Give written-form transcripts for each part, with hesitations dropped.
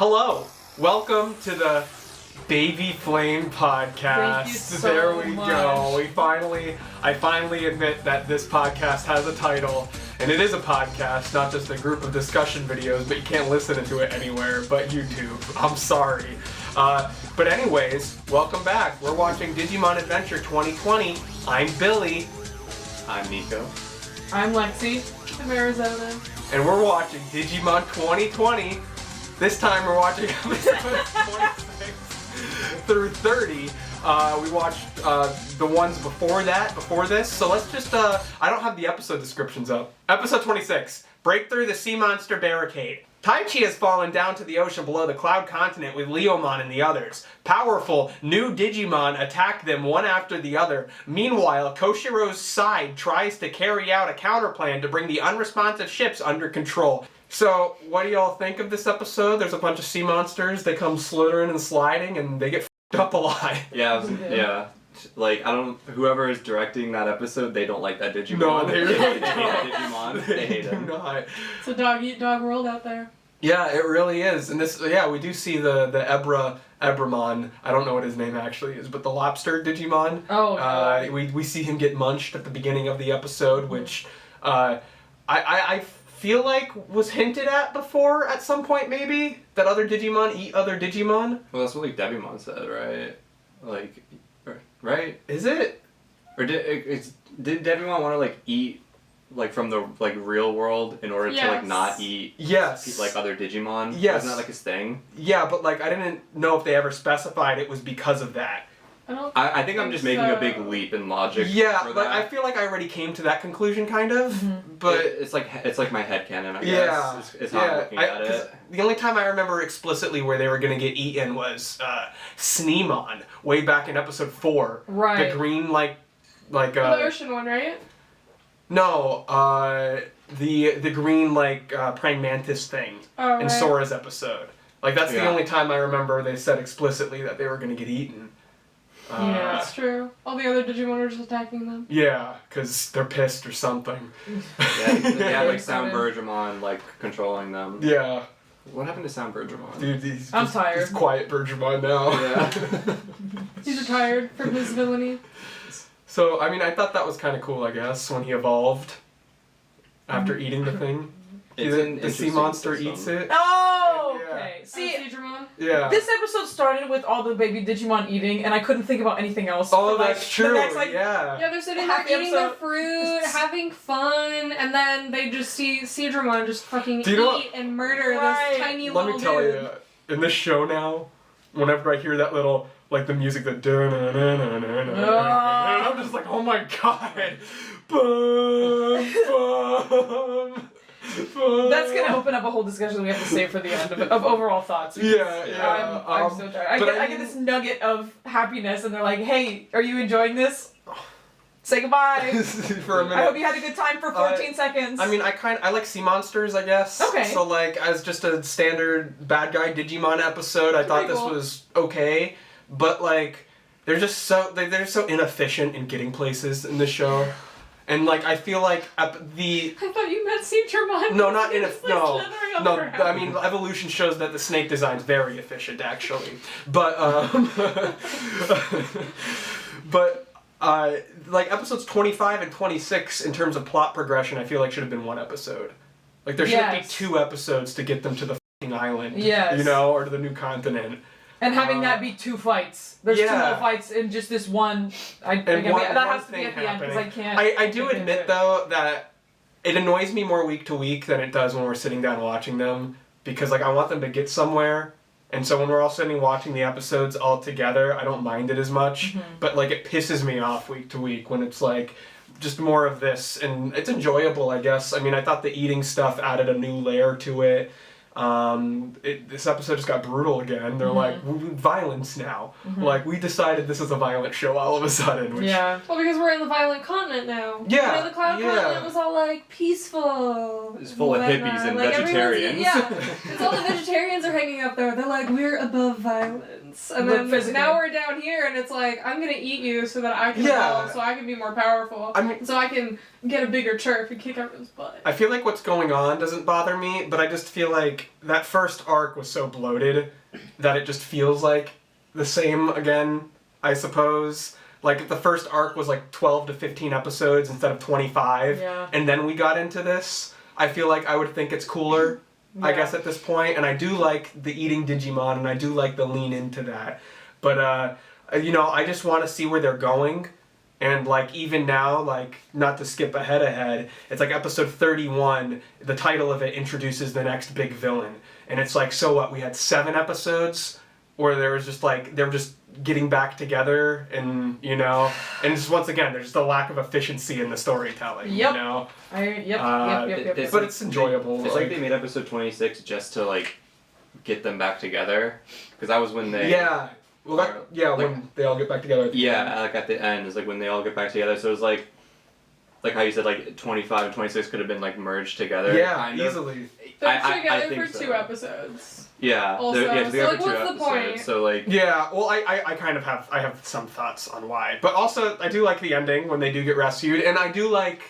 Hello, welcome to the Baby Flame podcast. Thank you so there we much. go. I finally admit that this podcast has a title, and it is a podcast, not just a group of discussion videos, but you can't listen to it anywhere but YouTube. I'm sorry. But anyways, welcome back. We're watching Digimon Adventure 2020. I'm Billy. I'm Nico. I'm Lexi. I'm Arizona. And we're watching Digimon 2020. This time we're watching episodes 26 through 30. We watched the ones before this. So let's just, I don't have the episode descriptions up. Episode 26, Break Through the Sea Monster Barricade. Taichi has fallen down to the ocean below the Cloud Continent with Leomon and the others. Powerful, new Digimon attack them one after the other. Meanwhile, Koshiro's side tries to carry out a counterplan to bring the unresponsive ships under control. So, what do y'all think of this episode? There's a bunch of sea monsters, they come slithering and sliding, and they get f***ed up a lot. Yeah. Like, whoever is directing that episode, they don't like that Digimon. No, they really hate don't. Digimon. They hate him. Not. It's a dog-eat-dog world out there. Yeah, it really is. And this, we do see the Agumon. I don't know what his name actually is, but the lobster Digimon. Oh, we see him get munched at the beginning of the episode, which I feel like was hinted at before at some point, maybe, that other Digimon eat other Digimon. Well, that's what like Devimon said, right? Like, right? Is it? Or did Devimon want to like eat like from the like real world in order to like not eat like other Digimon? Yes. Isn't that like his thing? Yeah, but like I didn't know if they ever specified it was because of that. I think I'm just making a big leap in logic. Yeah, for but that. I feel like I already came to that conclusion, kind of. Mm-hmm. But it's like my headcanon, I yeah, guess. It's how I'm looking at it. The only time I remember explicitly where they were gonna get eaten was Sneemon, way back in episode 4. Right. The green the ocean one, right? No, the green praying mantis thing in Sora's episode. Like that's the only time I remember they said explicitly that they were gonna get eaten. Yeah, that's true. All the other Digimon are just attacking them. Yeah, because they're pissed or something. Yeah, like Sound Bergemon, like, controlling them. Yeah. What happened to Sound Bergemon? Dude, I'm tired. He's quiet Bergemon now. Yeah. He's retired from his villainy. So, I mean, I thought that was kind of cool, I guess, when he evolved after eating the thing. The sea monster eats it. Oh, Yeah. okay. See, Seadramon? Yeah. this episode started with all the baby Digimon eating, and I couldn't think about anything else. Oh, for, like, that's true. The next, Yeah, Yeah, they're sitting Half there the eating their episode. fruit, having fun, and then they just see Seadramon just fucking Do you know what- eat and murder Right. this tiny Let little me tell dude. you, in this show now, whenever I hear that little, like the music that I'm just like, oh my god. Bum, bum, bum. That's gonna open up a whole discussion we have to save for the end of overall thoughts. because Yeah. I'm so tired. I get this nugget of happiness, and they're like, "Hey, are you enjoying this? Say goodbye." For a minute. I hope you had a good time for 14 seconds. I mean, I like sea monsters, I guess. Okay. So like, as just a standard bad guy Digimon episode, I thought Pretty this cool. was okay. But like, they're they're so inefficient in getting places in this show, and like I feel like I thought you meant Seadramon. no, not It's in no. slithering No, up her head. I mean, evolution shows that the snake design's very efficient, actually. But, like, episodes 25 and 26, in terms of plot progression, I feel like should have been one episode. Like, there shouldn't be 2 episodes to get them to the f***ing island. Yes. You know, or to the new continent. and having that be 2 fights. There's 2 more fights in just this one. That has to be at the end, because I can't. I do admit, though, that it annoys me more week to week than it does when we're sitting down watching them, because like I want them to get somewhere, and so when we're all sitting watching the episodes all together, I don't mind it as much, but like it pisses me off week to week when it's like just more of this, and it's enjoyable, I guess. I mean, I thought the eating stuff added a new layer to it. This episode just got brutal again. They're like, violence now. Like, we decided this is a violent show all of a sudden. Which, Yeah. Well, because we're in the violent continent now. Yeah, You know, the Cloud continent was all like peaceful. It's full of hippies and like, vegetarians. It's all the vegetarians are hanging up there. They're like, we're above violence. And But then physically. now we're down here, and it's like, I'm gonna eat you so that I can Yeah. evolve, so I can be more powerful. I mean, So I can get a bigger chirp and kick everyone's butt. I feel like what's going on doesn't bother me, but I just feel like that first arc was so bloated that it just feels like the same again, I suppose. Like, the first arc was like 12 to 15 episodes instead of 25, and then we got into this. I feel like I would think it's cooler, I guess, at this point, and I do like the eating Digimon, and I do like the lean into that. But, you know, I just want to see where they're going. And, like, even now, like, not to skip ahead, it's like episode 31, the title of it introduces the next big villain. And it's like, so what, we had 7 episodes where there was just, like, they were just getting back together and, you know, and just once again, there's just a lack of efficiency in the storytelling, you know? Yep. But it's enjoyable. It's like they made episode 26 just to, like, get them back together. Because that was when they... Yeah. Well, when they all get back together. Like at the end is like when they all get back together. So it was like how you said, like 25 and 26 could have been like merged together. Yeah, kind of. easily. They're together for 2 episodes. Yeah. Also, together for 2 what's episodes. the point? So like. Yeah. Well, I kind of have some thoughts on why, but also I do like the ending when they do get rescued, and I do like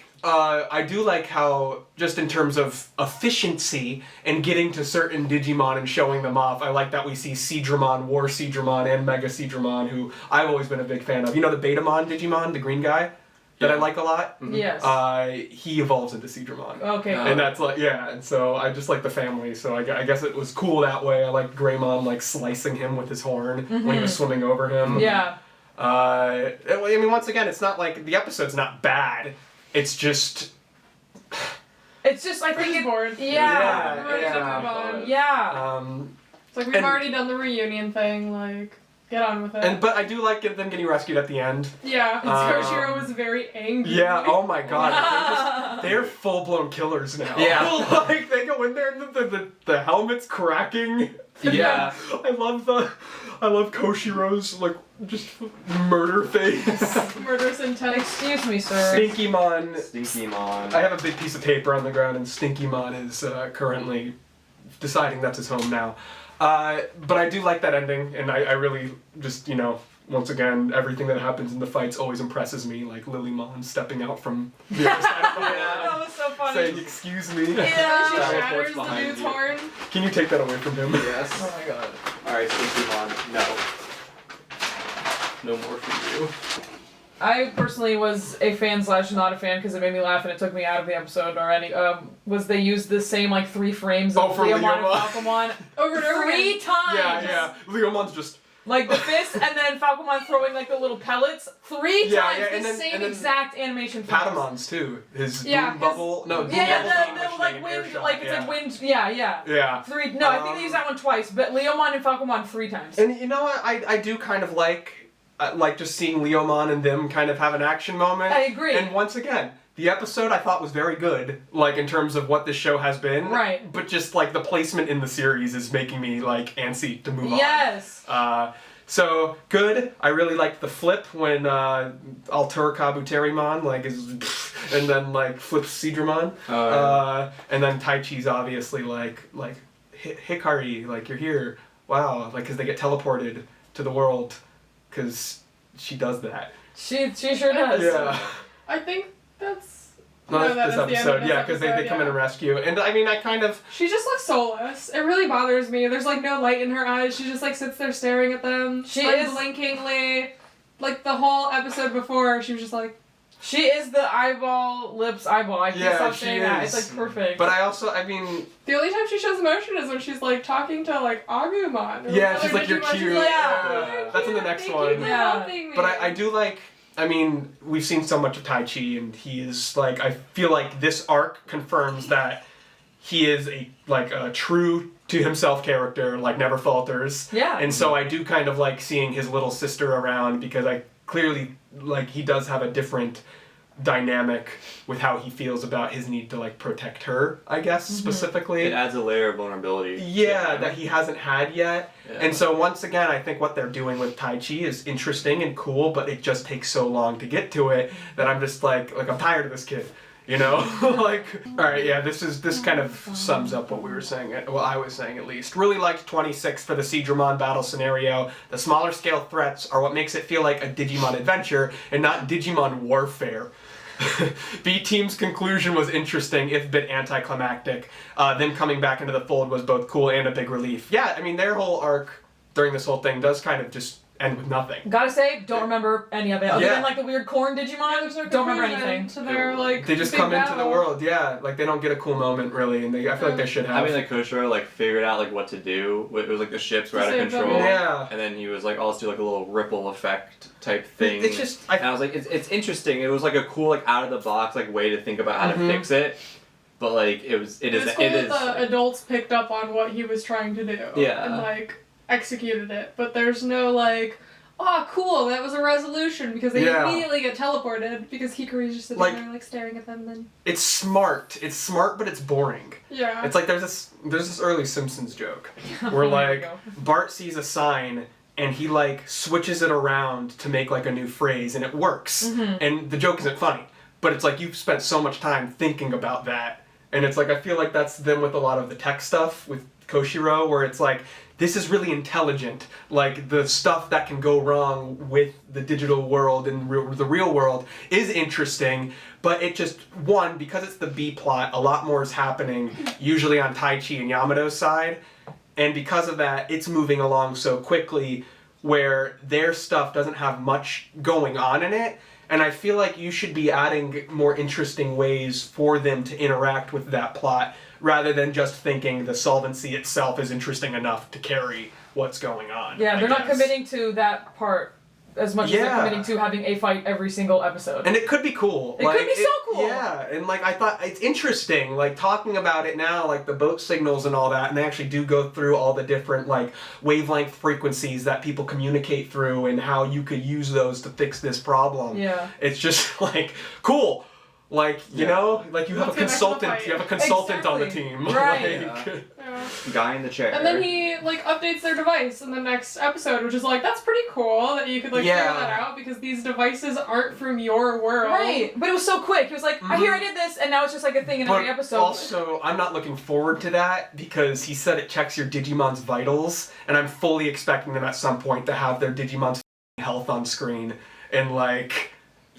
how, just in terms of efficiency and getting to certain Digimon and showing them off, I like that we see Seadramon, War Seadramon, and Mega Seadramon, who I've always been a big fan of. You know the Betamon Digimon, the green guy, that I like a lot? Mm-hmm. Yes. He evolves into Seadramon. Okay. And that's like, and so I just like the family, so I guess it was cool that way. I like Greymon, like, slicing him with his horn when he was swimming over him. Yeah. I mean, once again, it's not like, the episode's not bad. It's just... I think it's bored. Yeah. We're ready to move on. Yeah. It's like, we've already done the reunion thing, like, get on with it. But I do like them getting rescued at the end. Yeah, Koshiro was very angry. Yeah, oh my god. They're full-blown killers now. Yeah. Like, they go in there and the helmet's cracking. Yeah. I love Koshiro's, like, just murder face. Murderous intent. Excuse me, sir. Stinkymon. I have a big piece of paper on the ground, and Stinkymon is currently deciding that's his home now. But I do like that ending, and I really just, you know, once again, everything that happens in the fights always impresses me, like Lilymon stepping out from the other side of the That was so funny. saying, "Excuse me." Yeah, she Teleports shatters the behind dude's you. horn. Can you take that away from him? Yes. Oh my god. Alright, Stinkymon, no. No more for you. I personally was a fan / not a fan because it made me laugh and it took me out of the episode already. Was they used the same like 3 frames of for Leomon and Leomon. Falcomon Over and over 3 again. times. Yeah. Leomon's just... Like the fist and then Falcomon throwing like the little pellets 3 Yeah, times. and The then- same and then exact animation. frames. Patamon's too. His Yeah, boom bubble... No, boom bubble The like wind, like it's like wind. Yeah. Yeah. 3. No, I think they used that one twice, but Leomon and Falcomon 3 times. And you know what? I do kind of like just seeing Leomon and them kind of have an action moment. I agree. And once again, the episode I thought was very good, like in terms of what this show has been. Right. But just like the placement in the series is making me like antsy to move on. Yes. So good. I really liked the flip when Alter Kabuterimon like is, and then like flips Seadramon. And then Taichi's obviously like Hikari, like you're here. Wow, like because they get teleported to the world, because she does that. She sure does. Yeah. I think that's... Not that this is the end of episode, this yeah, because they episode, come in and rescue. And I mean, I kind of... She just looks soulless. It really bothers me. There's like no light in her eyes. She just like sits there staring at them. She is... unblinkingly. Like the whole episode before, she was just like... She is the lips eyeball. I can't stop saying that. It's like perfect. But I also, I mean... The only time she shows emotion is when she's like talking to like Agumon. Yeah, she's like, you're cute. Yeah. That's in the next Thank one. you for helping me. But I do like... I mean, we've seen so much of Taichi, and he is like... I feel like this arc confirms that he is a true to himself character, like never falters. Yeah. And so I do kind of like seeing his little sister around, because I clearly, like, he does have a different dynamic with how he feels about his need to like protect her, I guess, specifically. It adds a layer of vulnerability. Yeah, that he hasn't had yet. Yeah. And so once again, I think what they're doing with Taichi is interesting and cool, but it just takes so long to get to it that I'm just like I'm tired of this kid. You know? Like, alright, yeah, this kind of sums up what we were saying, well, I was saying at least. Really liked 26 for the Seadramon battle scenario. The smaller scale threats are what makes it feel like a Digimon Adventure and not Digimon Warfare. B Team's conclusion was interesting, if a bit anticlimactic. Them coming back into the fold was both cool and a big relief. Yeah, I mean, their whole arc during this whole thing does kind of just end with nothing. Gotta say, don't remember any of it. Other than like the weird corn Digimon, don't remember anything. To their, like, they just come into the world, yeah. Like, they don't get a cool moment, really, and I feel like they should have. I mean, like, Koshiro, like, figured out, like, what to do. It was, like, the ships were out of control. Yeah. And then he was like, oh, let's do, like, a little ripple effect type thing. It's just... And I was like, it's interesting. It was, like, a cool, like, out-of-the-box, like, way to think about how to fix it. But, like, it is cool that the adults picked up on what he was trying to do. Yeah. And, like, executed it. But there's no, like... Oh, cool, that was a resolution, because they immediately get teleported, because Hikari's just sitting there, like, staring at them, then... It's smart, but it's boring. Yeah. It's like, there's this early Simpsons joke, where, like, Bart sees a sign, and he, like, switches it around to make, like, a new phrase, and it works. And the joke isn't funny, but it's like, you've spent so much time thinking about that, and it's like, I feel like that's them with a lot of the tech stuff, with Koshiro, where it's like, this is really intelligent. Like, the stuff that can go wrong with the digital world and the real world is interesting, but it just, one, because it's the B plot, a lot more is happening, usually on Taichi and Yamato's side, and because of that, it's moving along so quickly where their stuff doesn't have much going on in it, and I feel like you should be adding more interesting ways for them to interact with that plot, rather than just thinking the solvency itself is interesting enough to carry what's going on. Yeah, they're not committing to that part as much as they're committing to having a fight every single episode. And it could be cool. It could be so cool. Yeah, and like I thought it's interesting, like talking about it now, like the boat signals and all that, and they actually do go through all the different like wavelength frequencies that people communicate through and how you could use those to fix this problem. Yeah. It's just like cool. Like, you know, like you have a consultant on the team. Right. Like, Guy in the chair. And then he, like, updates their device in the next episode, which is like, that's pretty cool that you could, like, figure that out, because these devices aren't from your world. Right. But it was so quick. He was like, I did this, and now it's just like a thing in every episode. Also, I'm not looking forward to that, because he said it checks your Digimon's vitals, and I'm fully expecting them at some point to have their Digimon's health on screen, and like...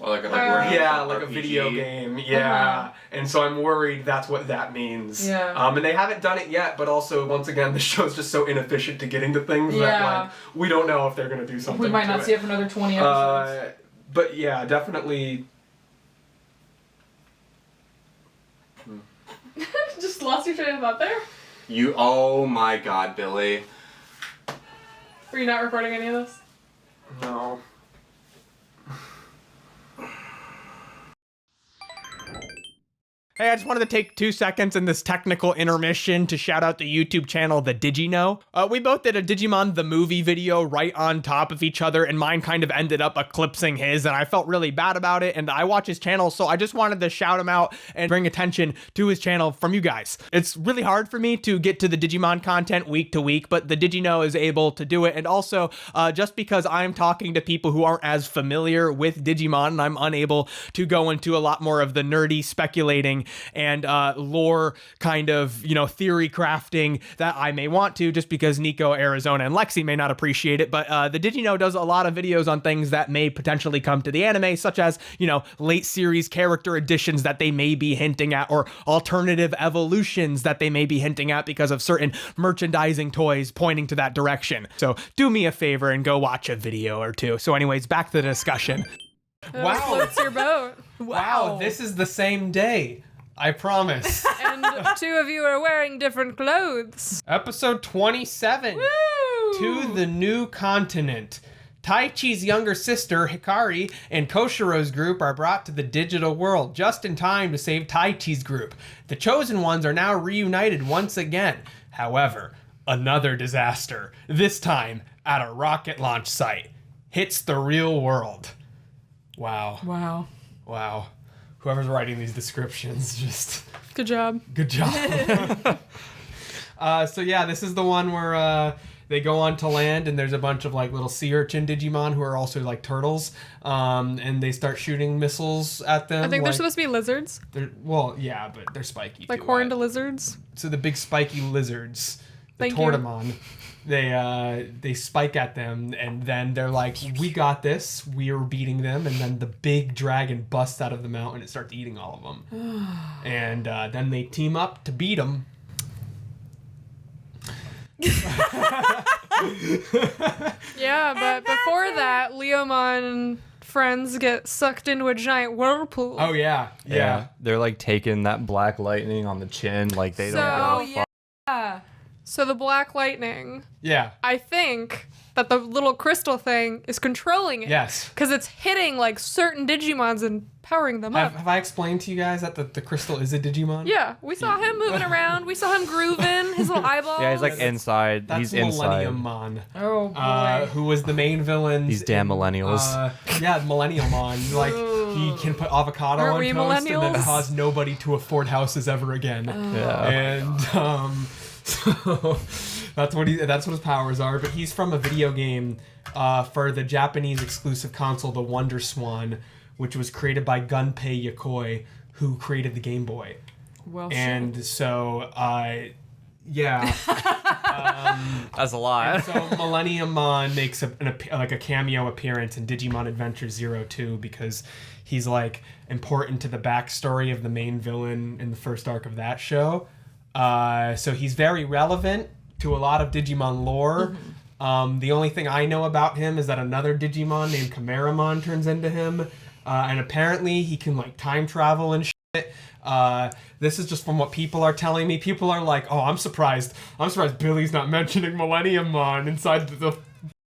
Or like like a video game, and so I'm worried that's what that means. And they haven't done it yet, but also, once again, the show's just so inefficient to getting to things that, like, we don't know if they're going to do something. We might not see it for another 20 episodes. But yeah, definitely... Just lost your train of thought there? Oh my god, Billy. Were you not recording any of this? No. Hey, I just wanted to take 2 seconds in this technical intermission to shout out the YouTube channel The DigiKnow. We both did a Digimon the movie video right on top of each other, and mine kind of ended up eclipsing his, and I felt really bad about it, and I watch his channel, so I just wanted to shout him out and bring attention to his channel from you guys. It's really hard for me to get to the Digimon content week to week, but the DigiKnow is able to do it, and also, just because I'm talking to people who aren't as familiar with Digimon, and I'm unable to go into a lot more of the nerdy speculating and lore kind of, you know, theory crafting that I may want to, just because Nico, Arizona, and Lexi may not appreciate it. But the DigiKnow does a lot of videos on things that may potentially come to the anime, such as, you know, late series character additions that they may be hinting at, or alternative evolutions that they may be hinting at because of certain merchandising toys pointing to that direction. So do me a favor and go watch a video or two. So anyways, back to the discussion. Wow. Floats your boat. Wow, this is the same day. I promise. And two of you are wearing different clothes. Episode 27. Woo! To the New Continent. Taichi's younger sister, Hikari, and Koshiro's group are brought to the digital world just in time to save Taichi's group. The Chosen Ones are now reunited once again. However, another disaster, this time at a rocket launch site, hits the real world. Wow. Wow. Wow. Whoever's writing these descriptions, just... Good job. Good job. So yeah, this is the one where they go on to land, and there's a bunch of like little sea urchin Digimon who are also like turtles, and they start shooting missiles at them. I think like, they're supposed to be lizards. Well, yeah, but they're spiky Like too. horned lizards. So the big spiky lizards, the Thank you. Tortamon. they spike at them, and then they're like, we got this, we are beating them, and then the big dragon busts out of the mountain and starts eating all of them. And then they team up to beat them. Yeah, but before that, Leomon and friends get sucked into a giant whirlpool. Oh yeah. They're like taking that black lightning on the chin, like they don't give a fuck. Yeah. So the black lightning, Yeah. I think that the little crystal thing is controlling it. Yes. Because it's hitting like certain Digimons and powering them up. Have I explained to you guys that the crystal is a Digimon? Yeah, we saw him moving around. We saw him grooving, his little eyeballs. Yeah, he's like inside. That's He's inside. Millennium Mon. Oh boy. Who was the main villain? These damn millennials. Yeah, Millennial Mon. Like, he can put avocado Aren't on we toast and then millennials? cause nobody to afford houses ever again. Yeah. And so that's what his powers are. But he's from a video game for the Japanese exclusive console, the Wonder Swan, which was created by Gunpei Yokoi, who created the Game Boy. Well, And so, yeah. That's a lot. So Millennium Mon makes a cameo appearance in Digimon Adventure 02 because he's like important to the backstory of the main villain in the first arc of that show. So he's very relevant to a lot of Digimon lore. The only thing I know about him is that another Digimon named Chimeramon turns into him. And apparently he can like time travel and shit. This is just from what people are telling me. People are like, "Oh, I'm surprised Billy's not mentioning Millennium Mon inside the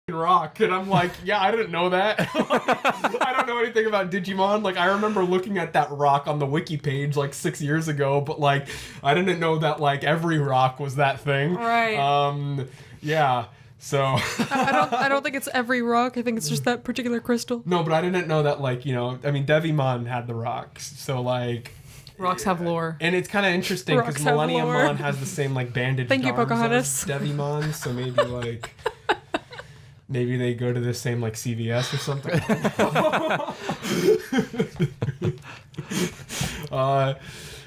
rock." And I'm like, "Yeah, I didn't know that. I don't know anything about Digimon. Like, I remember looking at that rock on the wiki page like 6 years ago, but like, I didn't know that like every rock was that thing." Right. Yeah. So I don't think it's every rock. I think it's just that particular crystal. no, but I didn't know that like, I mean, Devimon had the rocks. So like. Rocks have lore. And it's kind of interesting because Rocks have Millennium lore. Mon has the same like bandaged Thank you, arms Pocahontas. as Devimon, so maybe like maybe they go to the same like CVS or something.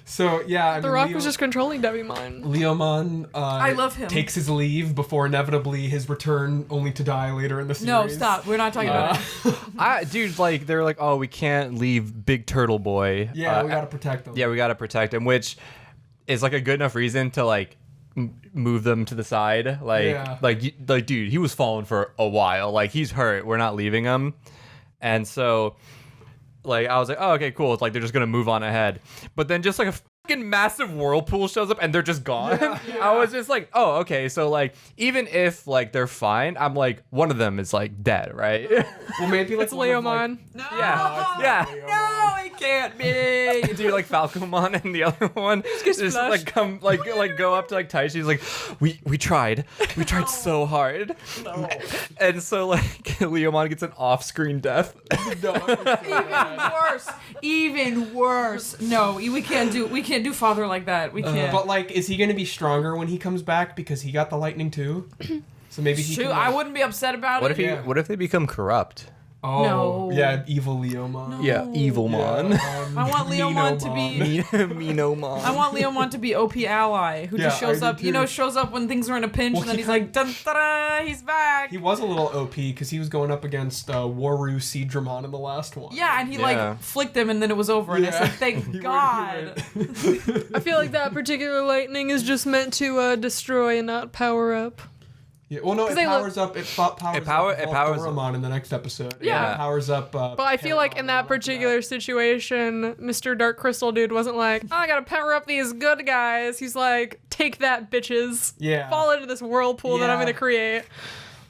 So yeah, The Rock was just controlling Devimon. Leomon. I love him. Takes his leave before inevitably his return, only to die later in the series. No, stop. We're not talking about it. Dude, like they're like, oh, we can't leave Big Turtle Boy. Yeah, we gotta protect him. Yeah, we gotta protect him, which is like a good enough reason to like move them to the side. Like, dude, he was falling for a while. Like, he's hurt. We're not leaving him, and so. Like, I was like, oh, okay, cool. It's like they're just going to move on ahead. But then just like a fucking massive whirlpool shows up and they're just gone. Yeah. I was just like, oh, okay. So, like, even if, like, they're fine, I'm like, one of them is, like, dead, right? Well, maybe like It's Leomon. No. Yeah. No, it can't be. Do like Falcomon and the other one just like come like go up to like Taichi. He's like, we tried so hard. No. And so like Leomon gets an off-screen death. Even worse. No, we can't do father like that. We can't. But like, is he gonna be stronger when he comes back because he got the lightning too? So maybe he. Shoot, can, like, I wouldn't be upset about What it. if they become corrupt? Oh, No. yeah, evil Leomon. No. Yeah, Evilmon. I want Leomon to be. Minomon. I want Leomon to be OP ally who just shows I up. do You know, too. shows up when things are in a pinch, Well, and then he he's like, dun, da, he's back. He was a little OP because he was going up against Waru Seadramon in the last one. Yeah, and he Yeah. like flicked him, and then it was over. And I said, He thank went- God. I feel like that particular lightning is just meant to destroy and not power up. Yeah, well, no, it they powers up. It powers It powers up Volthoramon in the next episode. Yeah. It powers up. But I feel like in that particular situation, Mr. Dark Crystal Dude wasn't like, oh, I gotta power up these good guys. He's like, take that, bitches. Yeah. Fall into this whirlpool that I'm Yeah. gonna create.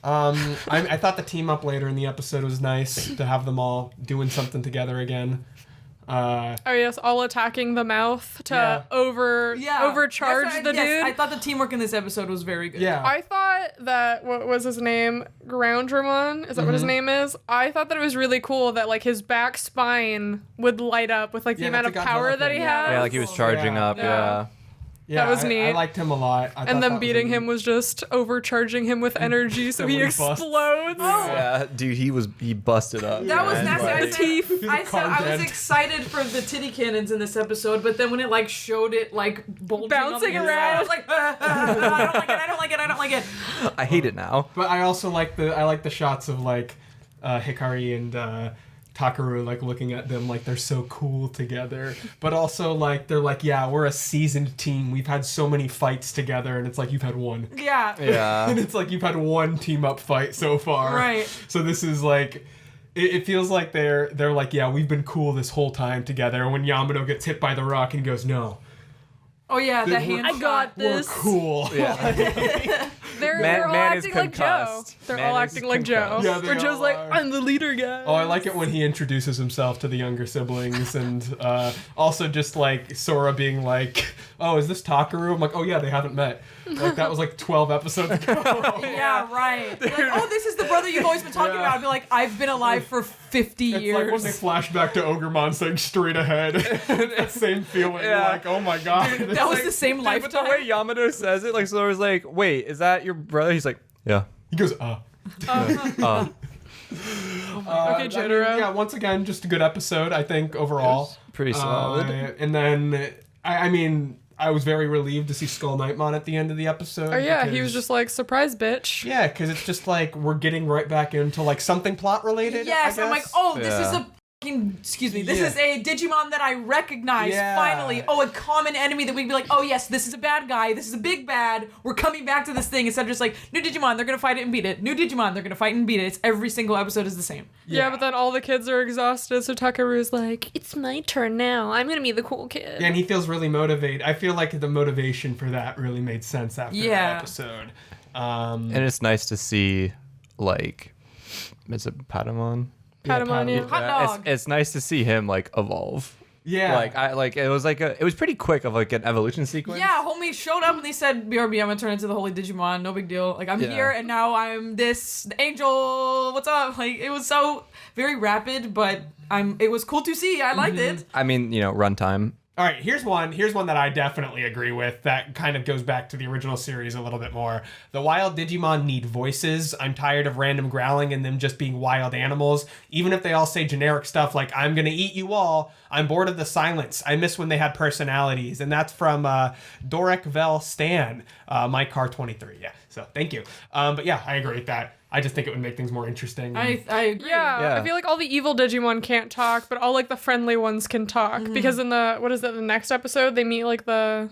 I thought the team up later in the episode was nice to have them all doing something together again. Oh yes, all attacking the mouth to Yeah. overcharge Yes, the dude. I thought the teamwork in this episode was very good. Yeah. I thought that, what was his name? Groundramon? Is that what his name is? I thought that it was really cool that like his back spine would light up with like the Yeah, amount of that's a power Godzilla that he thing. has. Yeah, like he was charging Yeah. up. Yeah. Yeah, that was neat. I liked him a lot. And then beating him was just overcharging him with energy so he Then he busts. explodes. Yeah, dude, he busted up. That was man. nasty. Like- I said I was Content. excited for the titty cannons in this episode, but then when it like showed it like bulging Bouncing on the inside, around. I was like, I don't like it. I hate it now. But I also like the shots of like Hikari and Takaru like looking at them like they're so cool together. But also like they're like, yeah, we're a seasoned team. We've had so many fights together, and it's like you've had one. Yeah. Yeah. And it's like you've had one team up fight so far. Right. So this is like it feels like they're like, yeah, we've been cool this whole time together. And when Yamato gets hit by the rock and he goes, no, Oh yeah, that hand. I got we're this. cool. Yeah. They're all Man is acting like Joe. concussed. They're Man all is acting like Joe. concussed. Yeah, they Where Joe's all like, are. I'm the leader guy. Oh, I like it when he introduces himself to the younger siblings, and also just like Sora being like, "Oh, is this Takaru?" I'm like, "Oh yeah, they haven't met." Like that was like 12 episodes ago. Yeah, right. Like, oh, this is the brother you've always been talking Yeah. about. I'd be like, I've been alive for 50 It's years. like when they flash back to Ogremon saying straight ahead. That same feeling. Yeah. Like, oh my god. that was the same Dude, but lifetime. the way Yamato says it, like Sora's like, wait, is that your brother? He's like, yeah. He goes, Okay, Jotaro. yeah, once again, just a good episode, I think, overall. Pretty solid. And then, I mean, I was very relieved to see Skull Knightmon at the end of the episode. Oh yeah, he because- was just like, surprise, bitch. Yeah, because it's just like we're getting right back into like something plot related. Yes, I I'm like, guess. oh, this is Yeah. a fucking, excuse me, this Yeah. is a Digimon that I recognize, Yeah. finally. Oh, a common enemy that we can be like, oh yes, this is a bad guy, this is a big bad, we're coming back to this thing, instead of just like, new Digimon, they're gonna fight it and beat it. New Digimon, they're gonna fight and beat it. It's every single episode is the same. Yeah, but then all the kids are exhausted, so Takaru's like, it's my turn now. I'm gonna be the cool kid. Yeah, and he feels really motivated. I feel like the motivation for that really made sense after Yeah. that episode. And it's nice to see, like, is it Patamon? Patamon, yeah. Hot Yeah, dog. it's nice to see him like evolve. Yeah. It was pretty quick of like an evolution sequence. Yeah, homie showed up and they said, BRB, I'm gonna turn into the Holy Digimon, no big deal. Like, I'm Yeah. here and now I'm this angel, what's up? Like, it was so very rapid, but it was cool to see. I liked it. I mean, runtime. All right, here's one that I definitely agree with that kind of goes back to the original series a little bit more. The wild Digimon need voices. I'm tired of random growling and them just being wild animals. Even if they all say generic stuff like, I'm gonna eat you all, I'm bored of the silence. I miss when they had personalities. And that's from Dorek Vel Stan, my car 23. Yeah, so thank you. But yeah, I agree with that. I just think it would make things more interesting. I agree. Yeah, Yeah. I feel like all the evil Digimon can't talk, but all like the friendly ones can talk. Because in the next episode they meet like the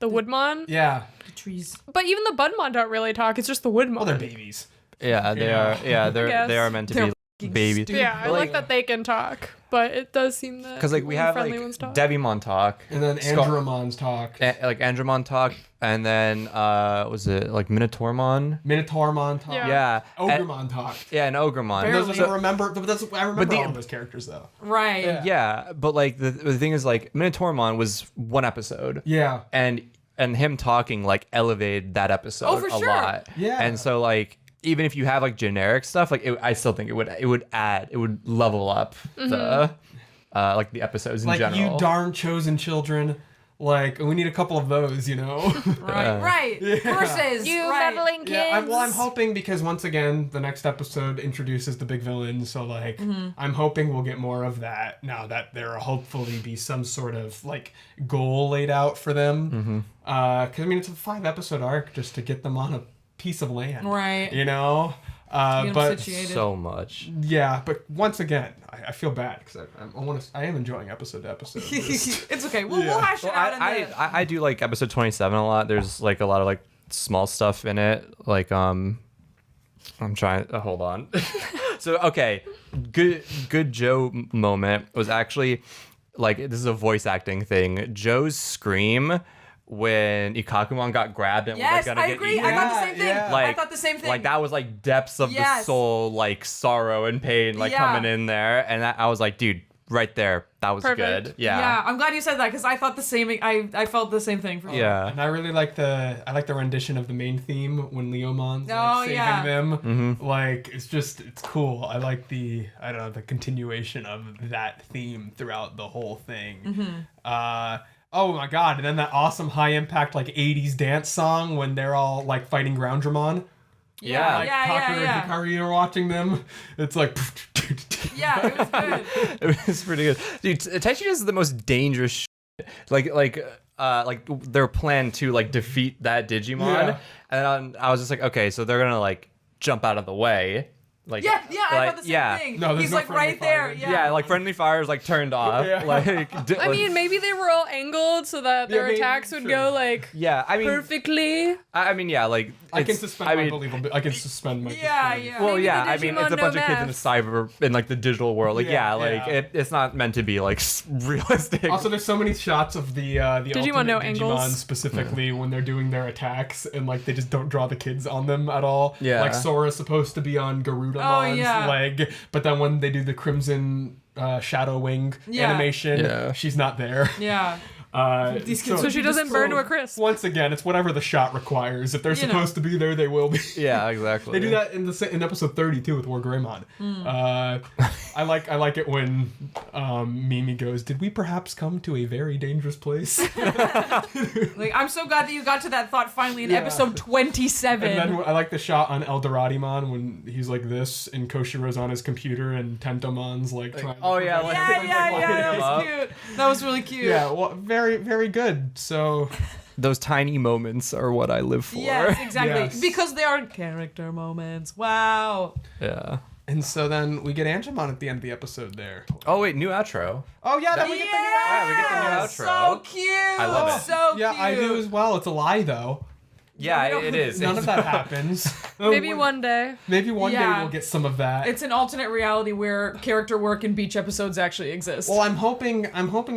Woodmon. Yeah. The trees. But even the Budmon don't really talk. It's just the Woodmon. Well, they're babies. Yeah, they Yeah. are. Yeah, guess. they are meant to They're be fucking babies. stupid. Yeah, I But, like that they can talk, but it does seem that Because like we the have friendly like ones talk. Devimon talk, And then Skull- Andromon's talk. like Angemon talk, and then was it like Minotaurmon? Minotaurmon talk. Yeah. Yeah, Ogremon talk. and Ogremon. Barely. Those I remember. I remember the- all of those characters though. Right. Yeah, but like the thing is like Minotaurmon was one episode, Yeah. and him talking like elevated that episode Oh, for a sure. lot. Yeah. And so like even if you have like generic stuff, like I still think it would level up the like the episodes in Like general. you darn chosen children. Like we need a couple of those, you know. Right. Versus. right. Yeah, I'm hoping because once again the next episode introduces the big villain, so like I'm hoping we'll get more of that now that there'll hopefully be some sort of like goal laid out for them. Because I mean it's a 5-episode arc just to get them on a piece of land, Right. You know. Get 'em But situated. so much. yeah, but once again I feel bad because I am enjoying episode to episode. It's okay. We'll hash it out in the... I do like episode 27 a lot. There's like a lot of like small stuff in it. Like I'm trying hold on. So okay, good Joe moment was actually like this is a voice acting thing. Joe's scream when Ikakumon got grabbed and Yes, was like, gonna I get agree. eaten. I thought the same thing. Yeah. Like, I thought the same thing. Like that was like depths of the Yes. soul, like sorrow and pain, like Yeah. coming in there, and I was like, dude, right there, that was Perfect. good. Yeah, I'm glad you said that because I thought the same. I felt the same thing for you. Yeah. And I really like the rendition of the main theme when Leomon's Oh, saving yeah. them. Like it's cool. I like the continuation of that theme throughout the whole thing. Oh my god! And then that awesome high impact like '80s dance song when they're all like fighting Groundramon. Yeah. Like Takara and Hikari are watching them. It's like. Yeah, it was good. It was pretty good. Dude, Taichi is the most dangerous shit. Like their plan to like defeat that Digimon. Yeah. And I was just like, okay, so they're gonna like jump out of the way. Like, Yeah, I thought the same thing. No, there's He's no like friendly right there. fire. Yeah. like friendly fire is like turned off. Yeah. I mean, maybe they were all angled so that their maybe, attacks would sure. go like yeah, I mean, perfectly. I mean, yeah, like I can it's- suspend I my mean, believability. I can suspend my. Yeah, disbelief. yeah. Well, Maybe yeah, the I mean, Digimon it's a know bunch of kids in math. in like the digital world. Like, Yeah, like yeah. it's not meant to be like realistic. Also, there's so many shots of the Digimon ultimate know Digimon angles. specifically when they're doing their attacks and like they just don't draw the kids on them at all. Yeah. Like Sora's supposed to be on Garudamon's yeah. leg, but then when they do the Crimson Shadow Wing Yeah. animation, Yeah. she's not there. Yeah. These kids- So she doesn't burn to a crisp. Once again, it's whatever the shot requires. If they're You know. supposed to be there, they will be. Yeah, exactly. They do that in episode 32 with War Greymon. I like it when Mimi goes, "Did we perhaps come to a very dangerous place?" Like, I'm so glad that you got to that thought finally in Yeah. episode 27. And then I like the shot on Eldoradimon when he's like this, and Koshiro's on his computer, and Tentomon's like trying. oh, yeah, like- that was up. cute. That was really cute. yeah, well, very very good. So Those tiny moments are what I live for. Yes, exactly. Yes. Because they are character moments. Wow. Yeah. and so then we get Angemon at the end of the episode there. Oh wait, new outro. Oh yeah, then we get the new. Yeah, we get the new outro. So cute. I love it. So Yeah, cute. I do as well. It's a lie though. Yeah, we don't- it is. None of that happens. Maybe one day. Maybe one day Yeah. we'll get some of that. It's an alternate reality where character work and beach episodes actually exist. Well, I'm hoping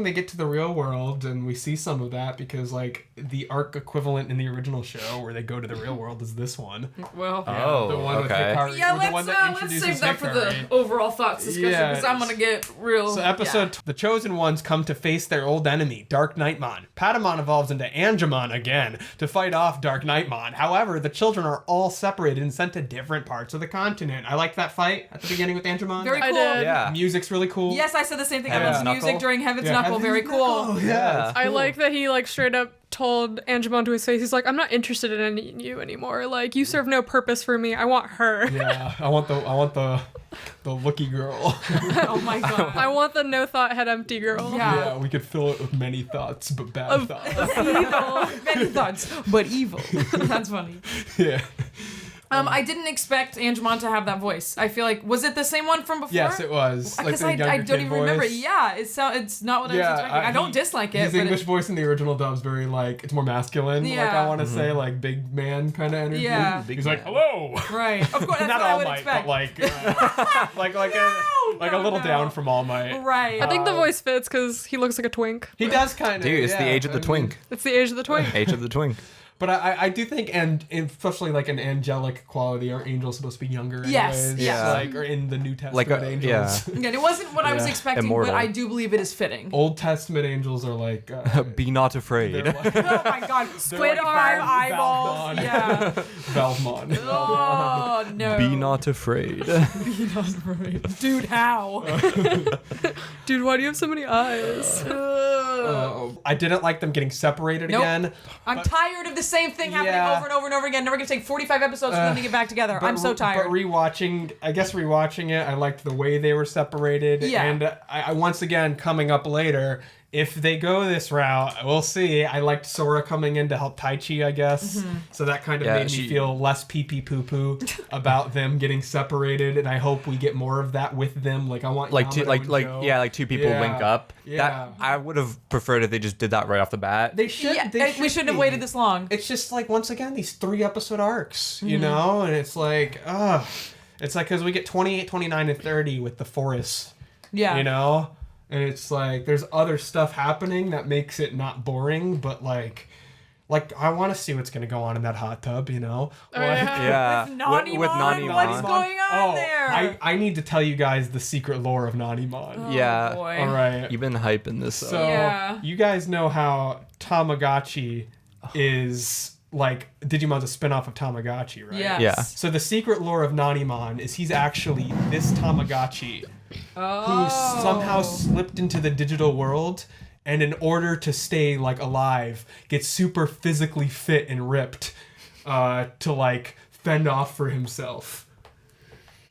they get to the real world and we see some of that because like the arc equivalent in the original show where they go to the real world is this one. well, Oh, the one okay. with Hikari, yeah, or the one that let's introduces save that for the Hikari. overall thoughts discussion because I'm gonna get real. So episode the chosen ones come to face their old enemy, Dark Knightmon. Patamon evolves into Angemon again to fight off Dark Knightmon. However, the children are all separated and sent to different parts of the continent. I liked that fight at the beginning with Angemon. Very I cool. did. Yeah. Music's really cool. Yes, I said the same thing. Heaven's Heaven's music Knuckle? during Heaven's Yeah, Knuckle. Heaven's Very cool. Knuckle, Yeah. it's I cool. like that he like straight up told Angemon to his face, he's like, I'm not interested in you anymore. Like, you serve no purpose for me. I want her. Yeah, I want the looky girl. Oh my god. I want the no thought head empty girl. Yeah. Yeah, we could fill it with many thoughts, but bad thoughts. Evil. Many thoughts, but evil. That's funny. Yeah. I didn't expect Angemon to have that voice. I feel like, was it the same one from before? Yes, it was. Because the I younger don't kid even remember. voice. Yeah, it's not what I was expecting. I don't dislike it. His but English voice in the original dub's very like it's more masculine. Like Yeah. I want to say like big man kind of energy. Yeah. He's like hello. Right. Of course, that's Not what I All would Might, expect. but like a little no. down from All Might. Right. I think the voice fits because he looks like a twink. He does kind of. Dude, it's the age of the twink. It's the age of the twink. Age of the twink. But I do think, and especially like an angelic quality, are angels supposed to be younger? Anyways? Yes, yes. Like or in the New Testament Like a- angels. yeah. Again, it wasn't what I was Yeah. expecting, Immortal. but I do believe it is fitting. Old Testament angels are like. Be not afraid. They're like Oh my god, squid like arm Val- eyeballs. Valmon. Yeah. Valmon. Oh no. Be not afraid. Be not afraid. Dude, how? Dude, why do you have so many eyes? I didn't like them getting separated Nope. again. I'm tired of the same thing happening Yeah. over and over and over again. Now we're gonna take 45 episodes for them to get back together. I'm so tired. But rewatching it, I liked the way they were separated. Yeah. And I once again, coming up later, if they go this route, we'll see. I liked Sora coming in to help Taichi, I guess. Mm-hmm. So that kind of Yeah, made me feel less pee-pee poo-poo about them getting separated. And I hope we get more of that with them. Like, I want like two, Yamano like and like Joe. yeah, like two people Yeah. link up. Yeah. That I would have preferred if they just did that right off the bat. They should. Yeah, they we shouldn't have waited this long. It's just like once again these 3-episode arcs, you Mm-hmm. know, and it's like, it's like because we get 28, 29, and 30 with the forest, Yeah. you know, and it's like there's other stuff happening that makes it not boring, but like I want to see what's gonna go on in that hot tub, you know. Oh, Like- yeah. Yeah. With Nanimon, with Nanimon. what is going on there? I need to tell you guys the secret lore of Nanimon. Yeah. Oh, boy. All right. You've been hyping this up. So Yeah. you guys know how Tamagotchi is like Digimon's a spin-off of Tamagotchi, right? Yes. Yeah. So the secret lore of Nanimon is he's actually this Tamagotchi who somehow slipped into the digital world and in order to stay like alive, gets super physically fit and ripped to like fend off for himself.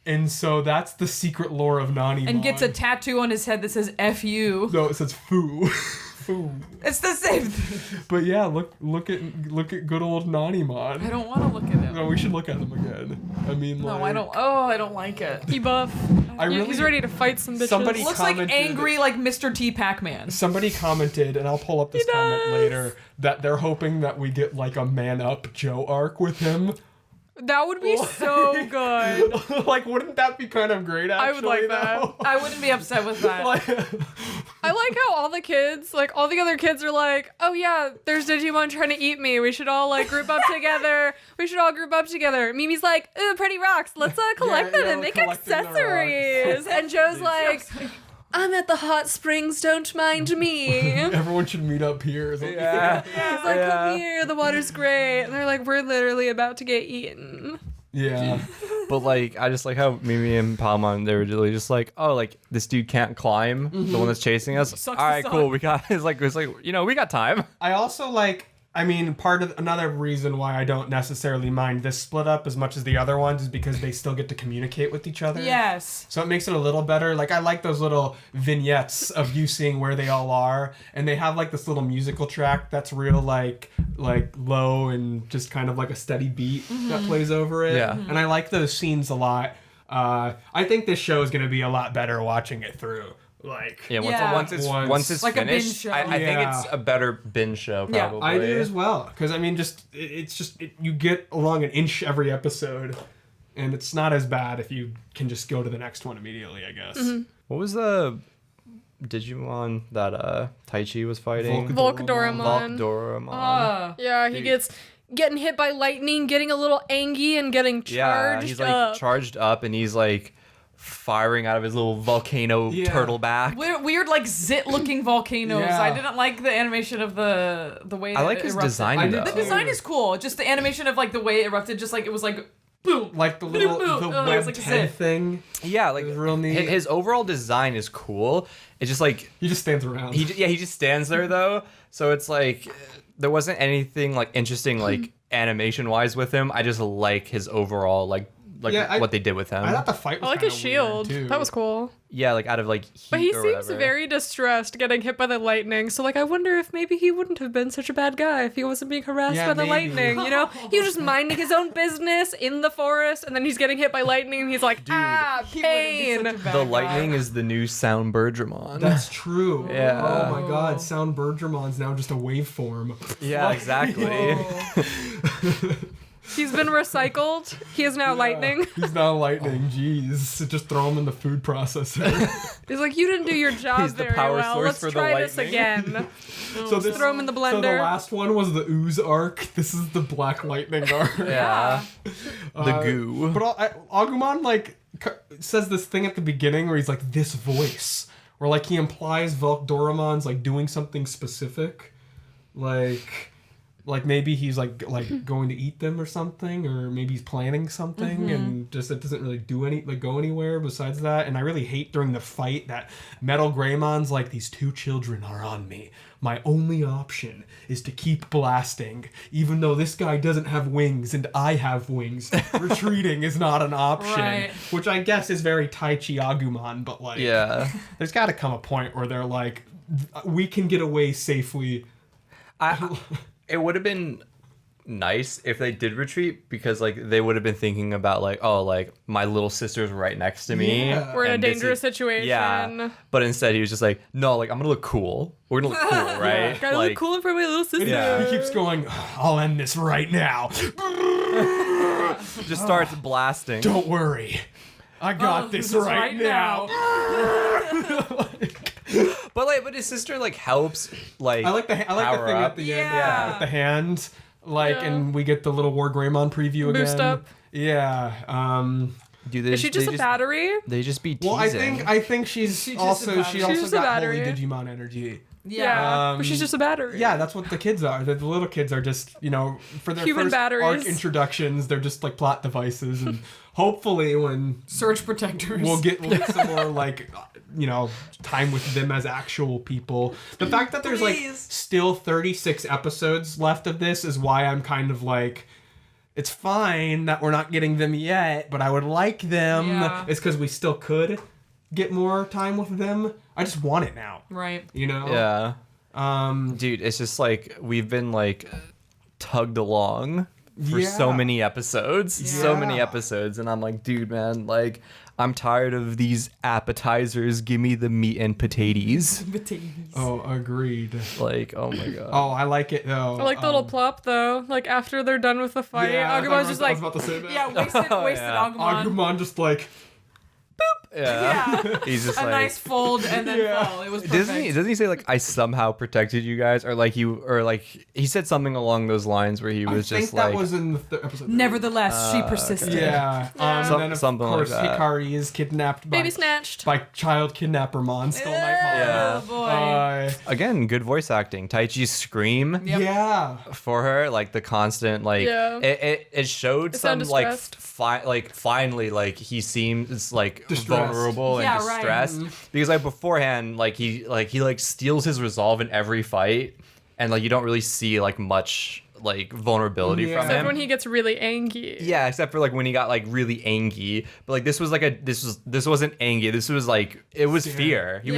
And so that's the secret lore of Nanimon. And gets a tattoo on his head that says F you. No, it says foo. Foo. It's the same thing. But yeah, look at good old Nanimon. I don't want to look at him. No, we should look at him again. I mean, No, like, I don't. Oh, I don't like it. He buff. He's ready to fight some bitches. Somebody Looks like commented- angry, like Mr. T. Pac-Man. Somebody commented, and I'll pull up this comment later, that they're hoping that we get like a Man Up Joe arc with him. That would be so good. Like, wouldn't that be kind of great? Actually, I would like that. I wouldn't be upset with that. Like, I like how all the kids, like all the other kids are like, oh yeah, there's Digimon trying to eat me. We should all like group up together. We should all group up together. Mimi's like, ooh, pretty rocks. Let's collect them and make accessories. And Joe's like, I'm at the hot springs, don't mind me. everyone should meet up here. Yeah. He's like, come here, the water's great. And they're like, we're literally about to get eaten. Yeah. But like, I just like how Mimi and Palmon, they were really just like, oh, like this dude can't climb, the one that's chasing us. Sucks All right, to cool. suck. We got it's like you know, we got time. I also like. I mean, another reason why I don't necessarily mind this split up as much as the other ones is because they still get to communicate with each other. Yes. So it makes it a little better. Like, I like those little vignettes of you seeing where they all are, and they have like this little musical track that's real like low and just kind of like a steady beat that plays over it. Yeah. And I like those scenes a lot. I think this show is going to be a lot better watching it through. Like, Yeah, Yeah. once it's Like a binge finished, show. I think Yeah. it's a better binge show Yeah. probably. I do as well, because I mean, you get along an inch every episode, and it's not as bad if you can just go to the next one immediately, I guess. What was the Digimon that Taichi was fighting? Volcadoramon. Volcadoramon. Yeah, he gets getting hit by lightning, getting a little angry, and getting charged Yeah, he's like up. charged up, and he's like firing out of his little volcano turtle back. Weird like zit-looking volcanoes. Yeah. I didn't like the animation of the way. I like it his erupted. design I though. did The design is cool. Just the animation of like the way it erupted, just like it was like boom. Like the little Boom, boom. the It's web like a head zit. thing. Yeah, like It was real neat. his overall design is cool. It's just like He just stands around. he just stands there though. So it's like there wasn't anything like interesting like animation wise with him. I just like his overall like what they did with him. I thought the fight was I like kinda his shield. weird, too. That was cool. Yeah, like out of like heat But he or seems whatever. very distressed getting hit by the lightning. So, like, I wonder if maybe he wouldn't have been such a bad guy if he wasn't being harassed Yeah, by the maybe. lightning. You know, he was just minding his own business in the forest, and then he's getting hit by lightning, and he's like, ah, He wouldn't be pain. such a bad The guy. lightning is the new sound Birdramon. That's true. Yeah. Oh my God, Sound Birdramon's now just a waveform. yeah, exactly. He's been recycled. He is now lightning. He's now lightning. Jeez, just throw him in the food processor. He's like, you didn't do your job He's the very power well. source Let's for the try this lightning." again. So this, Throw him in the So the blender. last one was the ooze arc. This is the black lightning arc. Yeah. The goo. But Agumon like says this thing at the beginning where he's like this voice, where like he implies Volcadoramon's like doing something specific, like maybe he's like going to eat them or something, or maybe he's planning something, and just it doesn't really go anywhere besides that. And I really hate during the fight that Metal Greymon's like, these two children are on me. My only option is to keep blasting, even though this guy doesn't have wings and I have wings. Retreating is not an option, Right. which I guess is very Taichi Agumon, but like, Yeah. there's got to come a point where they're like, we can get away safely. It would have been nice if they did retreat, because like they would have been thinking about like, oh, like my little sister's right next to me. Yeah. We're in a and this dangerous is- situation. Yeah. But instead he was just like, no, like I'm gonna look cool. We're gonna look cool, right? Gotta like, look cool in front of my little sister. Yeah. He keeps going, I'll end this right now. just starts blasting. Don't worry. I got this right now. But his sister like helps like I like the power thing up. at the end Yeah. with the hand, like, Yeah. and we get the little War Greymon preview again. Boost up. Yeah. Dude, Is she just a battery? They just be teasing. Well, I think she also got holy Digimon energy. Yeah, but she's just a battery. Yeah, that's what the kids are. The little kids are just, for their Human first batteries. arc introductions, they're just like plot devices, and hopefully when Surge protectors. we'll get some more like, time with them as actual people. The fact that there's like still 36 episodes left of this is why I'm kind of like, it's fine that we're not getting them yet, but I would like them. Yeah. It's because we still could get more time with them. I just want it now. Right. Yeah. Dude, it's just like we've been like tugged along for so many episodes. So many episodes. And I'm like, dude, man, like I'm tired of these appetizers. Give me the meat and potatoes. Oh, agreed. Like, oh my god. Oh, I like it though. I like the little plop though. Like after they're done with the fight, Agumon's just like, I was about to say that. Yeah, wasted yeah. Agumon. Agumon just like. Yeah. He's just a like nice fold and then fall. It was perfect. doesn't he say like I somehow protected you guys, or like he said something along those lines where he was I think just that like was in the episode. Nevertheless, she persisted. okay. Yeah. And then of something like course that. Hikari is kidnapped baby snatched. by child kidnappermon, Skull Knight Mom. Yeah. Oh boy. Again, good voice acting. Taichi's scream Yep. Yeah. for her, like the constant, like it showed some like finally like he seems like Distressed. vulnerable and Yeah, right. distressed because like beforehand like he steals his resolve in every fight, and like you don't really see like much like vulnerability from Except him. when he gets really angry. Yeah, except for like when he got like really angry. But like this wasn't angry. This was like it was fear. He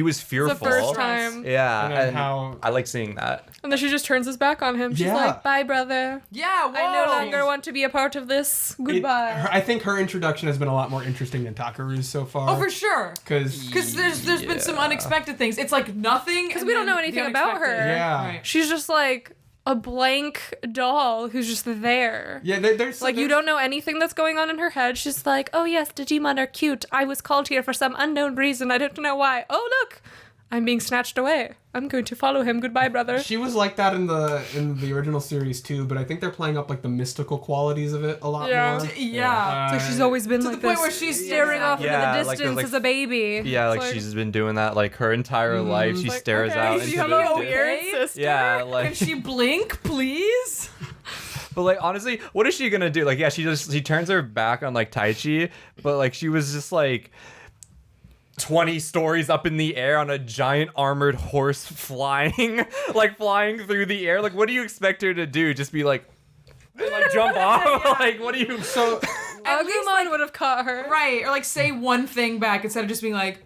was fearful. It's the first time. Yeah, And then and how- I like seeing that. And then she just turns his back on him. She's Yeah. like, bye, brother. Yeah, whoa. I no longer want to be a part of this. Goodbye. I think her introduction has been a lot more interesting than Takaru's so far. Oh, for sure. Because There's been some unexpected things. It's like nothing. Because we don't know anything about her. Yeah. Right. She's just like a blank doll who's just there. yeah, there's Like, you don't know anything that's going on in her head. She's like, oh, yes, Digimon are cute. I was called here for some unknown reason. I don't know why. Oh, look, I'm being snatched away. I'm going to follow him. Goodbye, brother. She was like that in the original series too, but I think they're playing up like the mystical qualities of it a lot Yeah. more. Yeah. So she's always been To like the point this, where she's staring off Yeah, into the like, distance there's, like, as a baby. Yeah, It's like she's been doing that like her entire life. She like, stares okay, out you into have the a distance. weird sister. Yeah, Can like she blink, please? but like honestly, what is she gonna do? Like yeah, she turns her back on like Taichi, but like she was just like 20 stories up in the air on a giant armored horse flying through the air. Like what do you expect her to do? Just be like jump off? Like what do you So Agumon would have caught her. Right. Or like say one thing back instead of just being like,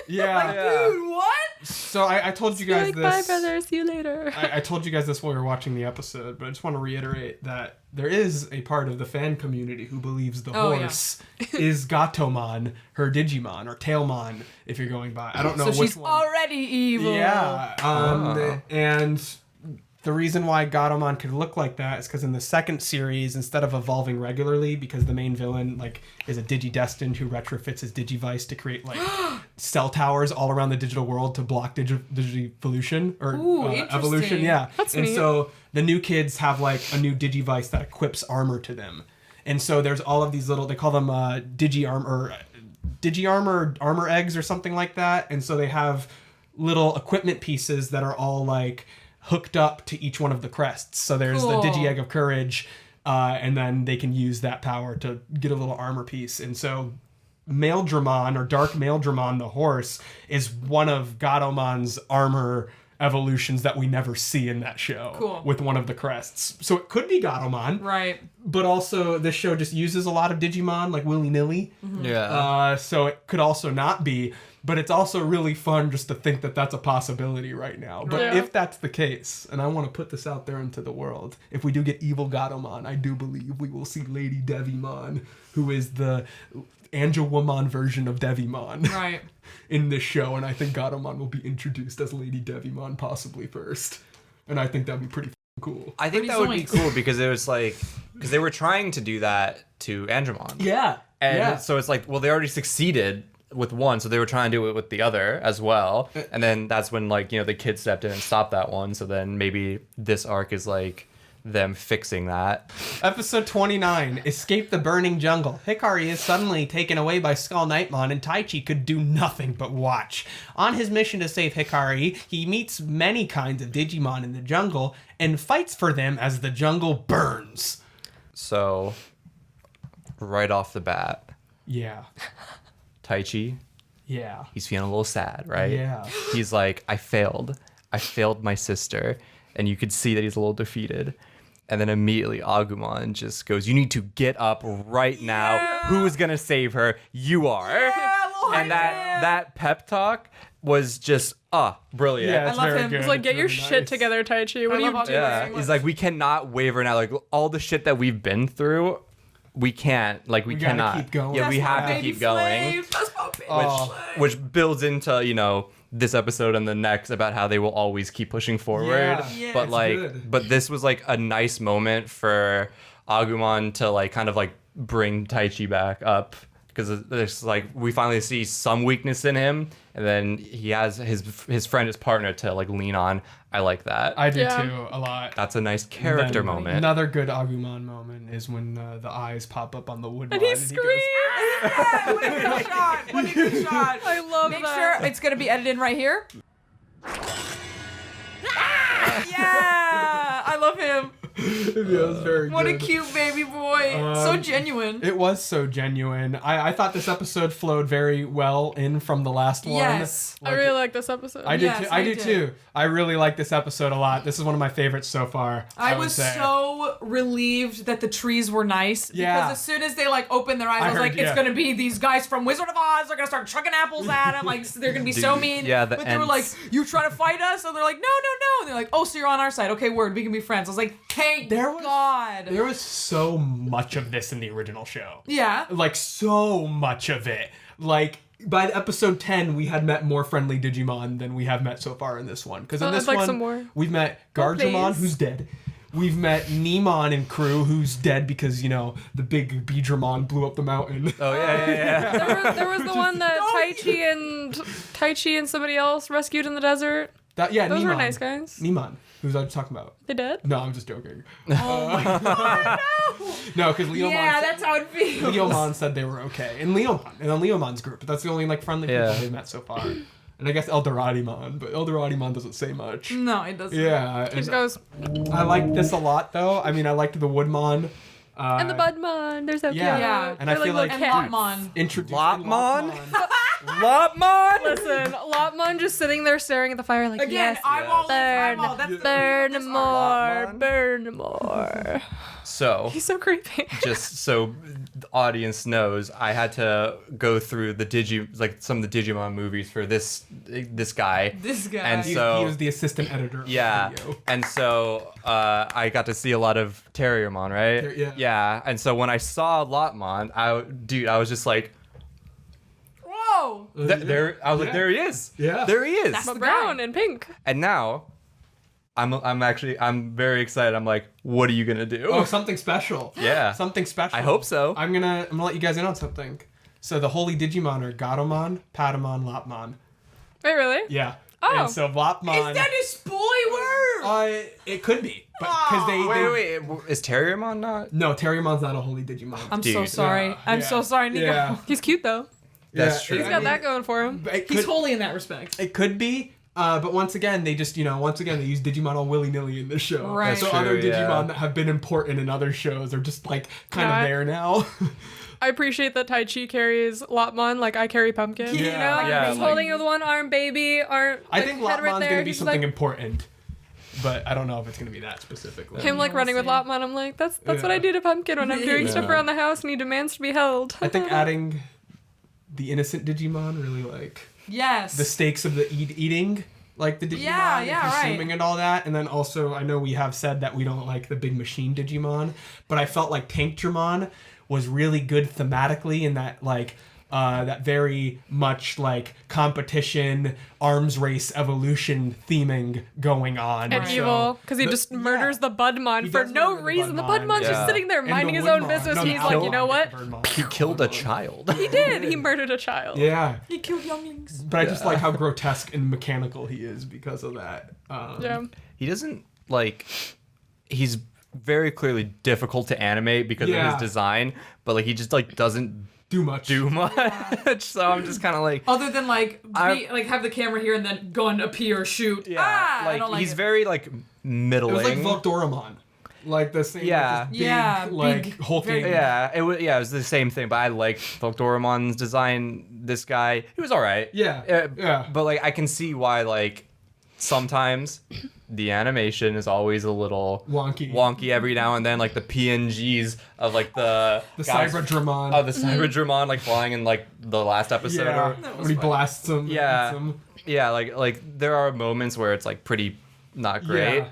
yeah. dude, what? So I told you Be guys like, this. bye, brother. See you later. I told you guys this while we were watching the episode, but I just want to reiterate that there is a part of the fan community who believes the Oh, horse is Gatomon, her Digimon, or Tailmon, if you're going by. I don't know So which she's one. already evil. Yeah. And the reason why Gatomon could look like that is because in the second series, instead of evolving regularly, because the main villain like is a Digidestined who retrofits his Digivice to create like cell towers all around the digital world to block Digivolution or evolution. interesting. Yeah. That's and neat. so the new kids have like a new Digivice that equips armor to them. And so there's all of these little, they call them Digi-armor armor eggs or something like that. And so they have little equipment pieces that are all like hooked up to each one of the crests. So there's Cool. the Digi Egg of Courage, and then they can use that power to get a little armor piece. And so Maeldramon, or Dark Maeldramon the horse, is one of Gatomon's armor evolutions that we never see in that show. Cool. With one of the crests. So it could be Gatomon, Right. but also this show just uses a lot of Digimon, like willy-nilly. Yeah. So it could also not be, but it's also really fun just to think that that's a possibility right now. But Yeah. if that's the case, and I want to put this out there into the world, if we do get evil Gatomon, I do believe we will see Lady Devimon, who is the Angemon version of Devimon Right. in this show, and I think Gatomon will be introduced as Lady Devimon possibly first. And I think that'd be pretty cool. I think Pretty that would be zoinks. cool because it was like because they were trying to do that to Angemon. Yeah. And so it's like, well, they already succeeded with one, so they were trying to do it with the other as well. And then that's when like, the kid stepped in and stopped that one. So then maybe this arc is like them fixing that. Episode 29, Escape the Burning Jungle. Hikari is suddenly taken away by Skull Knightmon, and Taichi could do nothing but watch. On his mission to save Hikari, he meets many kinds of Digimon in the jungle and fights for them as the jungle burns. So, right off the bat, Yeah. Taichi, Yeah. he's feeling a little sad, right? Yeah. He's like, I failed my sister. And you could see that he's a little defeated. And then immediately Agumon just goes, you need to get up right now. Who is going to save her? You are. And that pep talk was just, brilliant. Yeah, it's I love very him. good. It's It's like, get your It's shit really nice. together, Taichi. What are you love doing? Yeah, he's like, we cannot waver now. Like, all the shit that we've been through, we can't. Like, we We gotta cannot. keep going. Yeah, we That's my have to baby keep going. slave. That's my baby Oh. slave. Which builds into, this episode and the next about how they will always keep pushing forward. Yeah, But it's like, good. but this was like a nice moment for Agumon to like kind of like bring Taichi back up, because there's like we finally see some weakness in him, and then he has his friend, his partner to like lean on. I like that. I do Yeah. too, a lot. That's a nice character Then moment. Another good Agumon moment is when the eyes pop up on the wood. And he screams. Yeah, what a good shot. What a good shot. I love Make that. sure it's going to be edited in right here. Yeah, I love him. It was very What a good. cute baby boy. So genuine. It was so genuine. I thought this episode flowed very well in from the last one. Yes. I really like this episode. I did Yes, too. I I do did. too. I really like this episode a lot. This is one of my favorites so far. I would was say. so relieved that the trees were nice. Yeah. Because as soon as they like opened their eyes, I was heard, like, it's yeah. gonna be these guys from Wizard of Oz. They're gonna start chucking apples at him. Like they're gonna be so Dude, mean. yeah, the but they were like, Ents. you trying to fight us? And they're like, no. And they're like, oh, so you're on our side. Okay, word. We can be friends. I was like, thank God. There was so much of this in the original show. Yeah. Like so much of it. Like by episode 10, we had met more friendly Digimon than we have met so far in this one. Because in Oh, this I'd like one, some more. we've met Gargemon, please. who's dead. We've met Nemon and crew, who's dead because, the big Seadramon blew up the mountain. Oh yeah. There was the one that Taichi and somebody else rescued in the desert. Those Those were nice guys. Nemon. Who's I talking about? They did. No, I'm just joking. Oh my God. No, because Leomon. Yeah, that's how it feels. Leomon said they were okay, and then Leomon's group. That's the only friendly people Yeah. they've met so far. And I guess Eldoradimon, but Eldoradimon doesn't say much. No, it doesn't. Yeah, He just and goes, I liked this a lot though. I mean, I liked the Woodmon. and the Budmon. There's that yeah. Yeah. And I They're feel like And little cats. Lotmon. introduced Lotmon? Lopmon? Listen, Lotmon just sitting there staring at the fire like, Again, yes, eyeball, eyeball. That's burn that's more, Lotmon? burn more. So He's so creepy. just so the audience knows, I had to go through some of the Digimon movies for this guy. This guy. And He so was the assistant editor. Of yeah, The video. and so I got to see a lot of Terriermon, right? Yeah. Yeah, and so when I saw Lotmon, I was just like, Whoa. there. I was like, Yeah. there he is. Yeah. there he is. That's But the brown guy. and pink. And now, I'm very excited. I'm like, what are you gonna do? Oh, something special. Yeah. Something special. I hope so. I'm gonna let you guys in on something. So the holy Digimon are Gatomon, Patamon, Lopmon. Wait, really? Yeah. Oh. And so Lopmon. Is that a spoiler? It could be, but because they Wait, is Terriermon not? No, Terriermon's not a holy Digimon. I'm so Dude. sorry. Yeah, I'm yeah. so sorry, Nico. Yeah. He's cute though. That's true. He's got that going for him. But it He's could, holy in that respect. it could be, but once again, they just they use Digimon all willy nilly in this show. Right. So That's other true, Digimon yeah. that have been important in other shows are just kind Yeah. of there now. I appreciate that Taichi carries Lotmon like I carry Pumpkin. You Yeah. know? Yeah. He's holding it with one arm, baby. I think head Lopmon's right there. gonna be He's something like, important, but I don't know if it's gonna be that specifically. him like We'll running with see. Lotmon. I'm like, that's what Yeah. I do to Pumpkin when I'm doing Yeah. stuff around the house and he demands to be held. I think adding the innocent Digimon really Yes. the stakes of the eating, like the Digimon, Yeah, and yeah, consuming right. and all that. And then also, I know we have said that we don't like the big machine Digimon, but I felt like Tankdramon was really good thematically in that that very much competition, arms race, evolution theming going on. And So evil, because he the- just yeah. murders the Budmon He for does no murder the reason. The Budmon, Budmon's yeah. just sitting there And minding the his own Woodmon. business. No, And the he's like, you know Almon what? get the Birdmon. He killed a child. He did. He murdered a child. Yeah. He killed younglings. But I just like how grotesque and mechanical he is because of that. Yeah. He doesn't he's very clearly difficult to animate because of his design, but like he just like doesn't do much. So I'm just kind of like, other than like have the camera here and then gun appear, shoot. like I don't like he's it. very like middling. It was like Voldoramon. Like the same, big, like hulking. It was the same thing. But I like Voldoramon's design. This guy, he was all right. But like I can see why like sometimes the animation is always a little wonky every now and then. Like the PNGs of like the Seadramon. Oh, the Seadramon like flying in like the last episode. Yeah, when he blasts him. Yeah, like there are moments where it's like pretty not great. Yeah.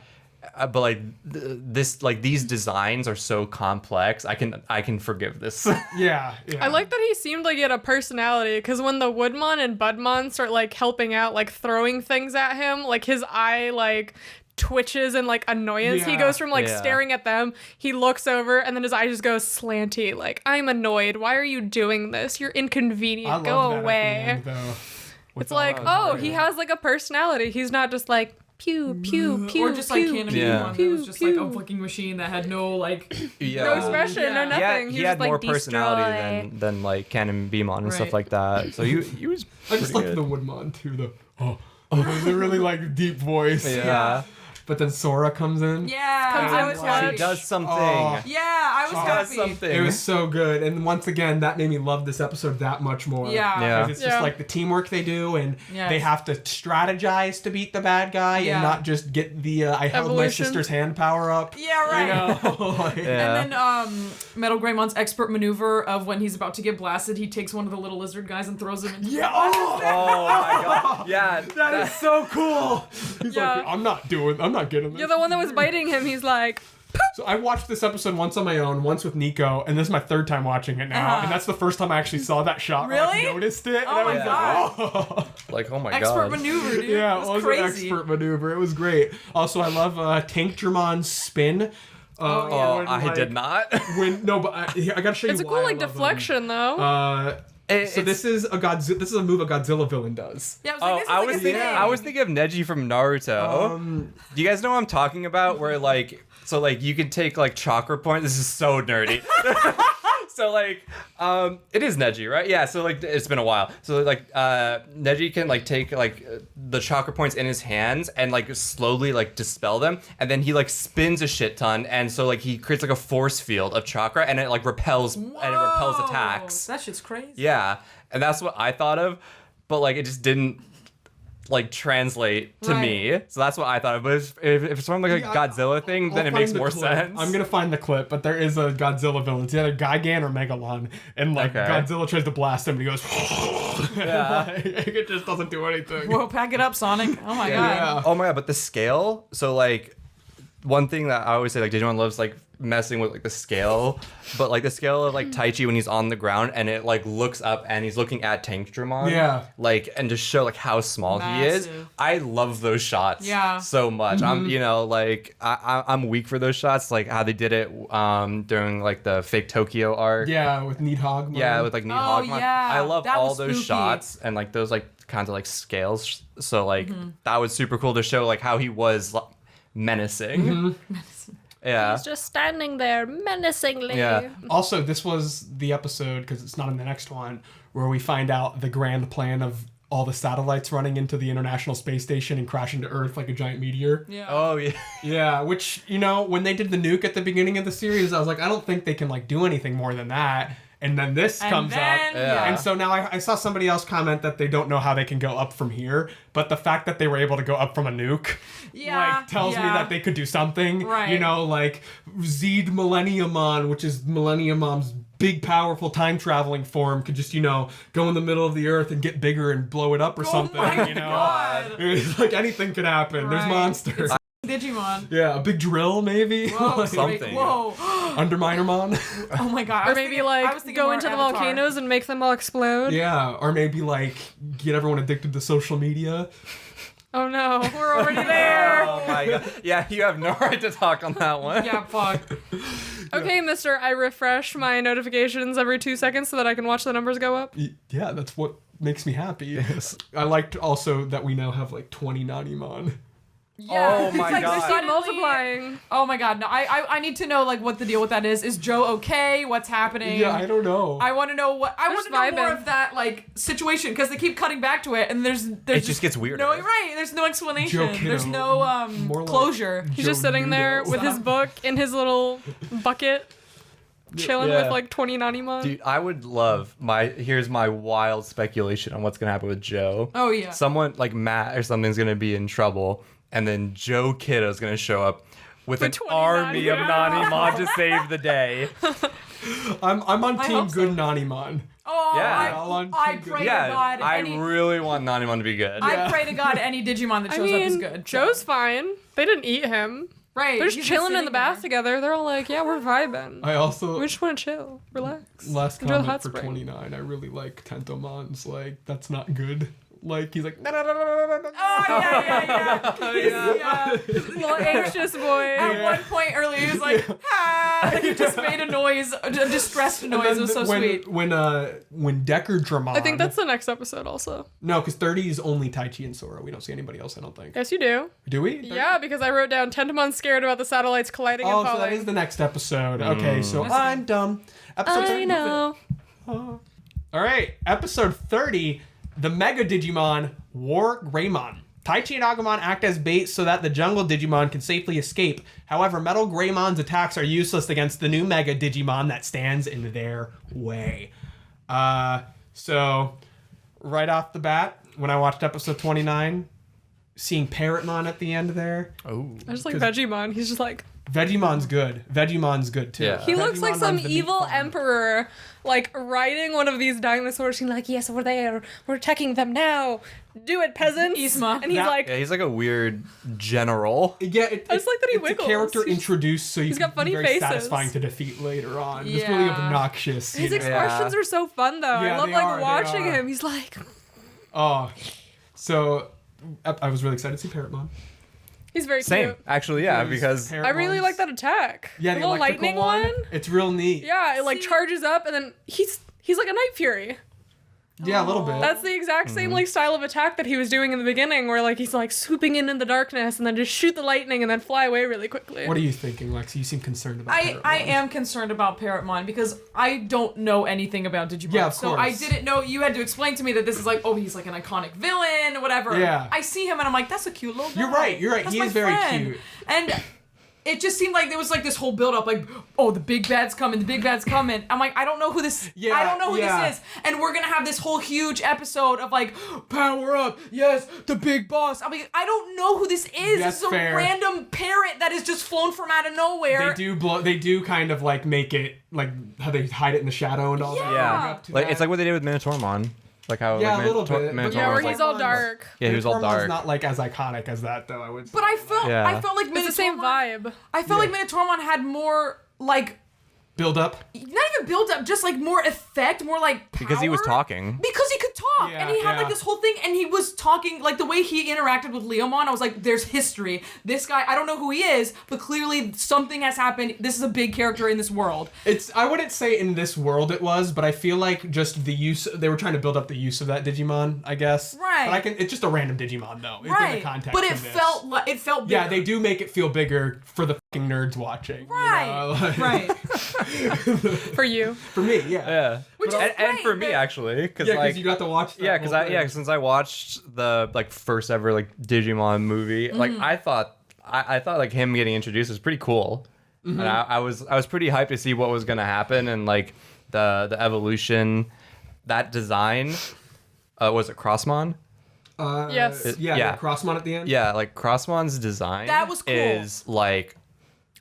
But like these designs are so complex. I can forgive this. Yeah. I like that he seemed like he had a personality, because when the Woodmon and Budmon start like helping out, like throwing things at him, like his eye like twitches in like annoyance. He goes from like staring at them, he looks over, and then his eye just goes slanty. Like, I'm annoyed. Why are you doing this? You're inconvenient. Go away. At the end, though, it's like, oh, he has like a personality. He's not just like pew pew pew, or just like Canon pew, It was just like a fucking machine that had no like no expression, no nothing. He had more like, personality than like Canon Beamon and stuff like that. So he was. I just like the Woodmon too. The really like deep voice. Yeah. But then Sora comes in. I was happy. He does something. I was happy. Something. It was so good, and once again, that made me love this episode that much more. Yeah. It's just like the teamwork they do, and they have to strategize to beat the bad guy, and not just get the I held my sister's hand power up. Yeah, right. You know? And then Metal Greymon's expert maneuver of when he's about to get blasted, he takes one of the little lizard guys and throws him into Oh my god. Yeah. That is so cool. He's like, I'm not getting this. Yeah, the one that was biting him, he's like... So I watched this episode once on my own, once with Nico, and this is my third time watching it now, and that's the first time I actually saw that shot. Really? Where I noticed it. Oh my god! Like, oh my god. Expert maneuver, dude. Yeah, it was an expert maneuver. It was great. Also, I love Tankdramon's spin. I did not. I gotta show you. It's a cool like deflection though. So this is a Godzilla. This is a move a Godzilla villain does. Yeah, I was thinking of Neji from Naruto. Do you guys know what I'm talking about? Where like, so like you can take like chakra points. This is so nerdy. So like, it is Neji, right? Yeah. So like, it's been a while. So like, Neji can like take like the chakra points in his hands and like slowly like dispel them, and then he like spins a shit ton, and so like he creates like a force field of chakra, and it like repels attacks. That shit's crazy. Yeah, and that's what I thought of, but like it just didn't like translate to me. So that's what I thought of. But if it's from like a Godzilla thing, then it makes more sense. I'm gonna find the clip, but there is a Godzilla villain. It's either Gigan or Megalon, and like Godzilla tries to blast him, and he goes. It just doesn't do anything. Whoa, pack it up, Sonic! Oh my god. Oh my god! But the scale. So like, one thing that I always say, like Digimon loves like messing with like the scale, but like the scale of like Taichi when he's on the ground and it like looks up and he's looking at Tankdragon. Yeah. Like, and just show like how small he is. I love those shots. Yeah. So much. I'm like I'm weak for those shots, like how they did it during like the fake Tokyo arc. Yeah, with Nidhogg. Yeah, with like Nidhogg. Yeah. I love that all was those spooky. shots and like those like kinds of like scales. So like that was super cool to show like how he was menacing. Yeah. He's just standing there menacingly. Yeah. Also, this was the episode, because it's not in the next one, where we find out the grand plan of all the satellites running into the International Space Station and crashing to Earth like a giant meteor. Yeah. Oh yeah. Yeah, which, you know, when they did the nuke at the beginning of the series, I was like, I don't think they can like do anything more than that. And then this comes up. Yeah. And so now I saw somebody else comment that they don't know how they can go up from here. But the fact that they were able to go up from a nuke like tells me that they could do something. Right. You know, like Millenniumon, which is Millenniumon's big, powerful time traveling form, could just, you know, go in the middle of the earth and get bigger and blow it up or something. My you know? God. It's like anything could happen. There's Right. monsters. Digimon. Yeah, a big drill maybe. Whoa, Something. Whoa. Underminermon. Oh my god. Or maybe like go into the volcanoes and make them all explode. Yeah, or maybe like get everyone addicted to social media. Oh no, we're already there. Oh my god. Yeah, you have no right to talk on that one. Yeah, fuck. Okay, mister, I refresh my notifications every 2 seconds so that I can watch the numbers go up. Yeah, that's what makes me happy. I liked also that we now have like 20 Nanimon. Oh my It's like God. Stop suddenly- multiplying. Oh my God, no! I need to know like what the deal with that is. Is Joe okay? What's happening? Yeah, I don't know. I want to know what I want Just to know more vibing. of that like situation because they keep cutting back to it and there's It just gets weirder. no right. There's no explanation. Joe Kiddo. There's no More like closure. He's just sitting there with his book in his little bucket, chilling Yeah. with like 20 Nanimon. Dude, I would love here's my wild speculation on what's gonna happen with Joe. Oh yeah. Someone like Matt or something's gonna be in trouble, and then Joe Kiddo's gonna show up with an 20 army of Nanimon to save the day. I'm on I team hope so. good Nanimon. Oh, Yeah. I pray to Yeah, God. I any, really want Nanimon to be good. I pray to God any Digimon that I shows up is mean, good. Joe's fine. They didn't eat him. right. They're just he's chilling in the sitting bath there. together. They're all like, yeah, we're vibing. I also We just want to chill, relax. last Enjoy the comment hot for spring. 29. I really like Tentomon's like that's not good. Like he's like Oh yeah. Little anxious boy. At one point earlier, he was like, "Ha!" He just made a noise, a distressed noise. It was so sweet. When Decker Dramon. I think that's the next episode also. no, because 30 is only Taichi and Sora. We don't see anybody else. I don't think. Yes, you do. Do we? 30? Yeah, because I wrote down Tentomon's scared about the satellites colliding Oh, and so falling. that is the next episode. Okay, so I'm dumb. Episode I 30. know. All right, episode 30, the Mega Digimon War Greymon. Taichi and Agumon act as bait so that the jungle Digimon can safely escape. However, Metal Greymon's attacks are useless against the new Mega Digimon that stands in their way. So, right off the bat, when I watched episode 29, seeing Parrotmon at the end there, Oh. I just like Vegemon. He's just like, Vegemon's good. Vegemon's good too. Yeah. he looks like Vegemon some runs the meat evil farm. emperor, like riding one of these dinosaurs. He's like, yes, we're there. We're attacking them now. Do it, peasants. Yzma. And he's That- like, Yeah, he's like a weird general. Yeah, I just like that he it's wiggles. a character introduced so you He's can got funny be very faces. satisfying to defeat later on. It's really Yeah. obnoxious. his you know? expressions are so fun, though. Yeah, I love they like are, they watching are. him. He's like, Oh, so I was really excited to see Parrotmon. he's very Same, cute. actually, yeah, because I really like that attack. Yeah, the the little electrical lightning one. It's real neat. Yeah, it like charges up, and then he's like a Night Fury. Yeah, a little bit. That's the exact same like style of attack that he was doing in the beginning, where like he's like swooping in the darkness and then just shoot the lightning and then fly away really quickly. What are you thinking, Lexi? You seem concerned about Parrotmon. I am concerned about Parrotmon because I don't know anything about Digimon. Yeah, of so I course. didn't know. You had to explain to me that this is like, oh, he's like an iconic villain, whatever. Yeah. I see him and I'm like, that's a cute little guy. You're right, you're right. That's He my is very friend. cute. And it just seemed like there was like this whole build up, like, oh, the big bad's coming, the big bad's coming. I'm like, I don't know who this. Yeah, I don't know who yeah. this is, and we're gonna have this whole huge episode of like, power up, yes, the big boss. I'm like, I don't know who this is. That's This is a fair. random parrot that is just flown from out of nowhere. They do kind of like make it like how they hide it in the shadow and all that. Yeah. leading up to like that. it's like what they did with Minotaurmon. Like how Yeah, like, a little bit, but Minotaur Yeah, where was, he's like, all dark. yeah, he was all Minotaurmon's dark. not like as iconic as that though. I would say. But I felt Yeah. I felt like It's the same vibe. I felt like Minotaurmon had more like build up. not even build up, just like more effect, more like power. Because he was talking. Because he could talk, Yeah, and he had like yeah. this whole thing, and he was talking like the way he interacted with Leomon. I was like, "There's history. This guy, I don't know who he is, but clearly something has happened. This is a big character in this world." I wouldn't say in this world it was, but I feel like just the use they were trying to build up the use of that Digimon, I guess. Right. But it's just a random Digimon though. In Right, the context but it of this. felt like it felt bigger. Yeah, they do make it feel bigger for the fucking nerds watching. you Right, know, like- right. For you. For me, yeah. Yeah. Which is and great, for me but- actually, because Yeah, because like you got to watch. That yeah, because whole thing. since I watched the like first ever like Digimon movie, like I thought like him getting introduced was pretty cool, and I was pretty hyped to see what was gonna happen and like the evolution, that design. Was it Crossmon? Yes. Yeah. Crossmon at the end. Yeah, like Crossmon's design. That was cool. Is like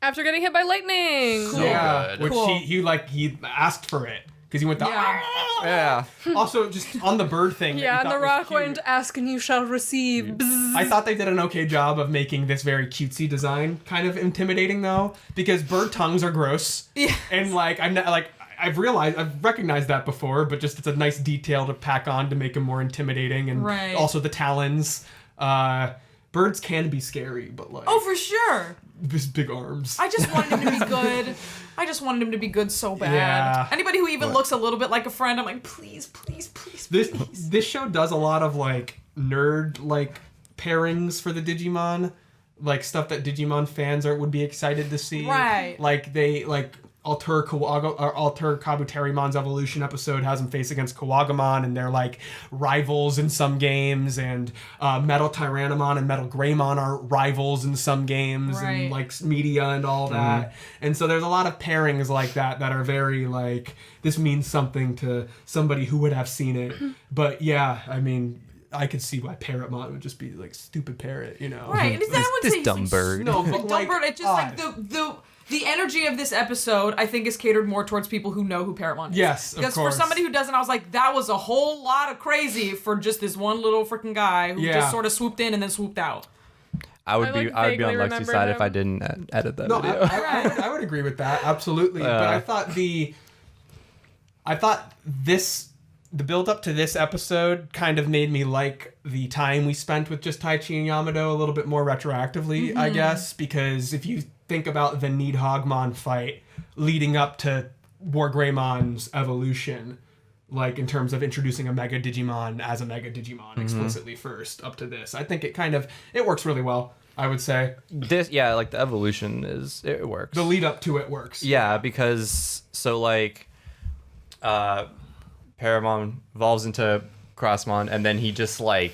After getting hit by lightning. so Yeah, good. which Cool. he asked for it because he went to. Yeah. Yeah. Also, just on the bird thing. Yeah, that and you the thought was rock cute. went, ask and you shall receive. Bzzz. I thought they did an okay job of making this very cutesy design kind of intimidating though, because bird tongues are gross. Yeah. And like I've recognized that before, but just it's a nice detail to pack on to make them more intimidating, and Right. also the talons. Birds can be scary, but like Oh, for sure. just big arms. I just wanted him to be good. I just wanted him to be good so bad. Yeah. Anybody who even looks a little bit like a friend, I'm like, please, please, please, please. This show does a lot of like nerd like pairings for the Digimon. like stuff that Digimon fans would be excited to see. Right. Like they Alter Kabuterimon's evolution episode has him face against Agumon, and they're like rivals in some games, and Metal Tyrannomon and Metal Greymon are rivals in some games, and like media and all that. And so there's a lot of pairings like that are very like, this means something to somebody who would have seen it. But yeah, I mean, I could see why Parrotmon would just be like stupid parrot, you know? Right. And is that This dumb bird. No, but dumb like, bird? It's just like the energy of this episode, I think, is catered more towards people who know who Parrotmon is. Yes, of because course. for somebody who doesn't, I was like, that was a whole lot of crazy for just this one little freaking guy who just sort of swooped in and then swooped out. I would be on vaguely Lexi's remember side him. if I didn't edit that No, video. I would agree with that, absolutely. But I thought the build up to this episode kind of made me like the time we spent with just Taichi and Yamato a little bit more retroactively, I guess, because if you think about the Nidhoggmon fight leading up to War Greymon's evolution, like in terms of introducing a Mega Digimon as a Mega Digimon explicitly first up to this, I think it works really well, I would say. Like the evolution it works. The lead up to it works. Yeah, because so like Paramon evolves into Crossmon, and then he just like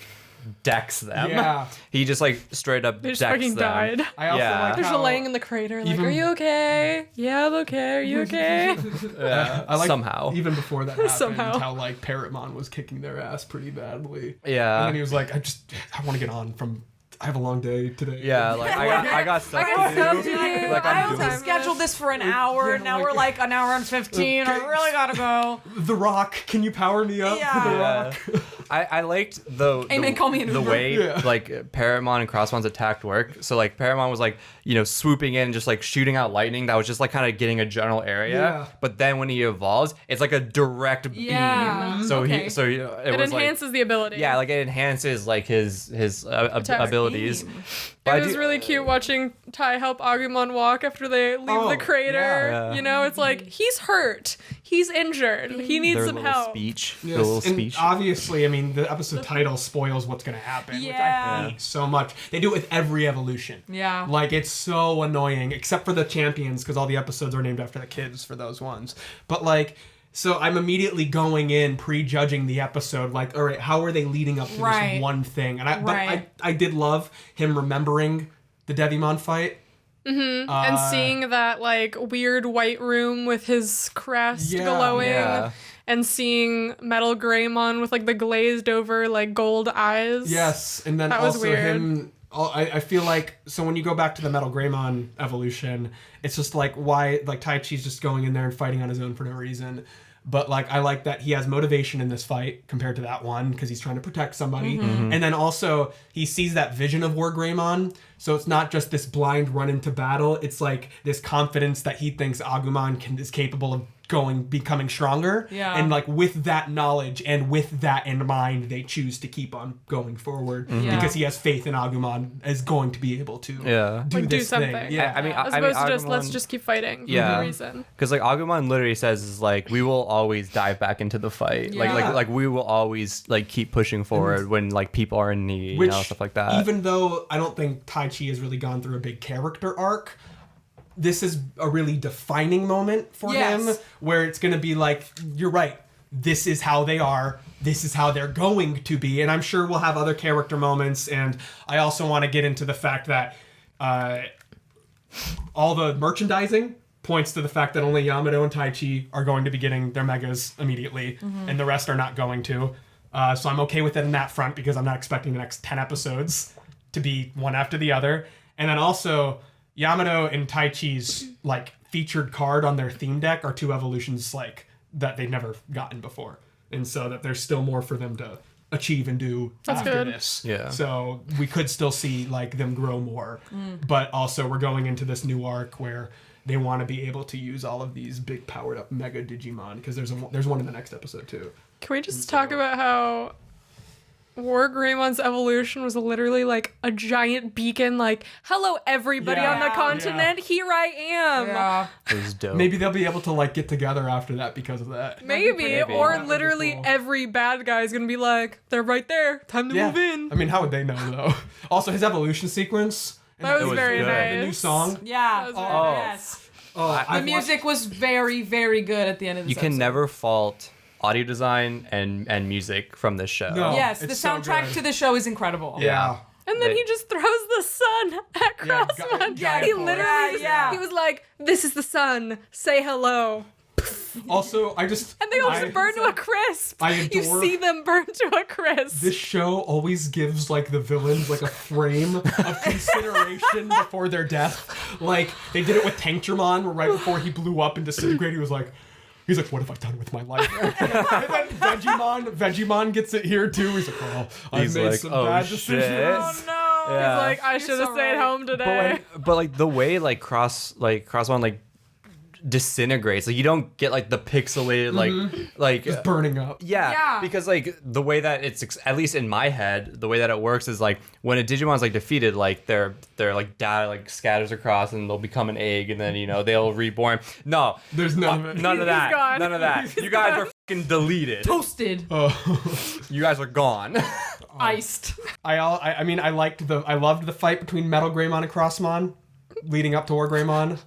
decks them. Yeah. He just like straight up They just decks fucking them. died. I also like They're how, just laying in the crater, like, even- are you okay? Yeah, I'm okay. Are you okay? Yeah, I like somehow. even before that happened, Somehow. how like Parrotmon was kicking their ass pretty badly. Yeah. And then he was like, I want to get on from. I have a long day today. Yeah, like I got stuff got to stuff do. to do. Like I I'm only doing. scheduled this for an hour. Now we're like an hour and 15. I really gotta go. The Rock, can you power me up? Yeah. The Yeah. Rock. I liked the Amen, call me an the Uber. way like Paramon and Crossmon's attack work. So like Paramon was like, you know, swooping in and just like shooting out lightning that was just like kind of getting a general area. Yeah. But then when he evolves, it's like a direct Yeah. beam. So Okay. it It was enhances the ability. like it enhances like his abilities. But I It was do- really cute watching Tai help Agumon walk after they leave Oh, the crater. yeah. You know, it's like, he's hurt. He's injured. He needs their some little help. speech. Yes, The little and speech. obviously, I mean, the episode title spoils what's going to happen, which Yeah. I hate so much. They do it with every evolution. Yeah. Like, it's so annoying, except for the champions, because all the episodes are named after the kids for those ones. But, like, so I'm immediately going in, prejudging the episode, like, all right, how are they leading up to Right. this one thing? And Right. I did love him remembering the Devimon fight. And seeing that, like, weird white room with his crest Yeah. glowing. Yeah. And seeing Metal Greymon with, like, the glazed over, like, gold eyes. Yes, and then That was also weird. him. I feel like, so when you go back to the Metal Greymon evolution, it's just like, why, like, Taichi's just going in there and fighting on his own for no reason. But, like, I like that he has motivation in this fight compared to that one, because he's trying to protect somebody. And then also, he sees that vision of War Greymon, so it's not just this blind run into battle, it's like this confidence that he thinks Agumon is capable of becoming stronger. Yeah. And, like, with that knowledge and with that in mind, they choose to keep on going forward Yeah. because he has faith in Agumon is going to be able to Yeah. do Like, do this something. thing. Yeah. I mean, As I mean, opposed to just, let's Agumon- just keep fighting for Yeah. no reason. Because like Agumon literally says is like we will always dive back into the fight. Yeah. Like we will always like keep pushing forward when like people are in need, Which, you know, stuff like that. even though I don't think Taichi has really gone through a big character arc, this is a really defining moment for Yes. him, where it's going to be like, you're right, this is how they are, this is how they're going to be, and I'm sure we'll have other character moments, and I also want to get into the fact that all the merchandising points to the fact that only Yamato and Taichi are going to be getting their megas immediately, and the rest are not going to. So I'm okay with it in that front, because I'm not expecting the next 10 episodes to be one after the other. And then also, Yamato and Taichi's like featured card on their theme deck are two evolutions like that they've never gotten before, and so that there's still more for them to achieve and do after good. this. Yeah. So we could still see like them grow more, but also we're going into this new arc where they want to be able to use all of these big powered up Mega Digimon, because there's one in the next episode too. Can we just talk about how War Greymon's evolution was literally like a giant beacon, like, hello everybody Yeah. on the Yeah. continent, here I am. Yeah. It was dope. Maybe they'll be able to like get together after that because of that. Maybe. Maybe. Or That would be literally cool. every bad guy is gonna be like, they're right there, time to move in. I mean, how would they know though? Also, his evolution sequence That was was very good. nice. The new song. Yeah. That was Oh. Yes. Oh, The music was very, very good at the end of this You can episode. never fault audio design and music from this show. No. Yes, the It's so soundtrack good. to the show is incredible. Yeah. And then They- he just throws the sun at Yeah, Crossman. giant He ball. literally, Yeah. he was like, "This is the sun. Say hello." Also, And they all just burn to a crisp. I You adore- see them burn to a crisp. This show always gives like the villains like a frame of consideration before their death. Like they did it with Tankgermon, where right before he blew up and disintegrated, he was like, he's like, "What have I done with my life?" And then Vegemon gets it here too. He's like, "Oh, I've He's made like, some "Oh, bad shit." decisions." Oh no. Yeah. He's like, I should have so stayed right. home today. But like the way like Crossman like disintegrates, like you don't get like the pixelated like Just burning up. Yeah. because like the way that it's at least in my head, the way that it works is like when a Digimon's like defeated, like their like data like scatters across and they'll become an egg and then they'll reborn. No, There's none of it. none of that. gone. None of that. You guys are fucking deleted. Toasted. You guys are gone. Iced. I mean, I loved the fight between Metal Greymon and Crossmon, leading up to War Greymon.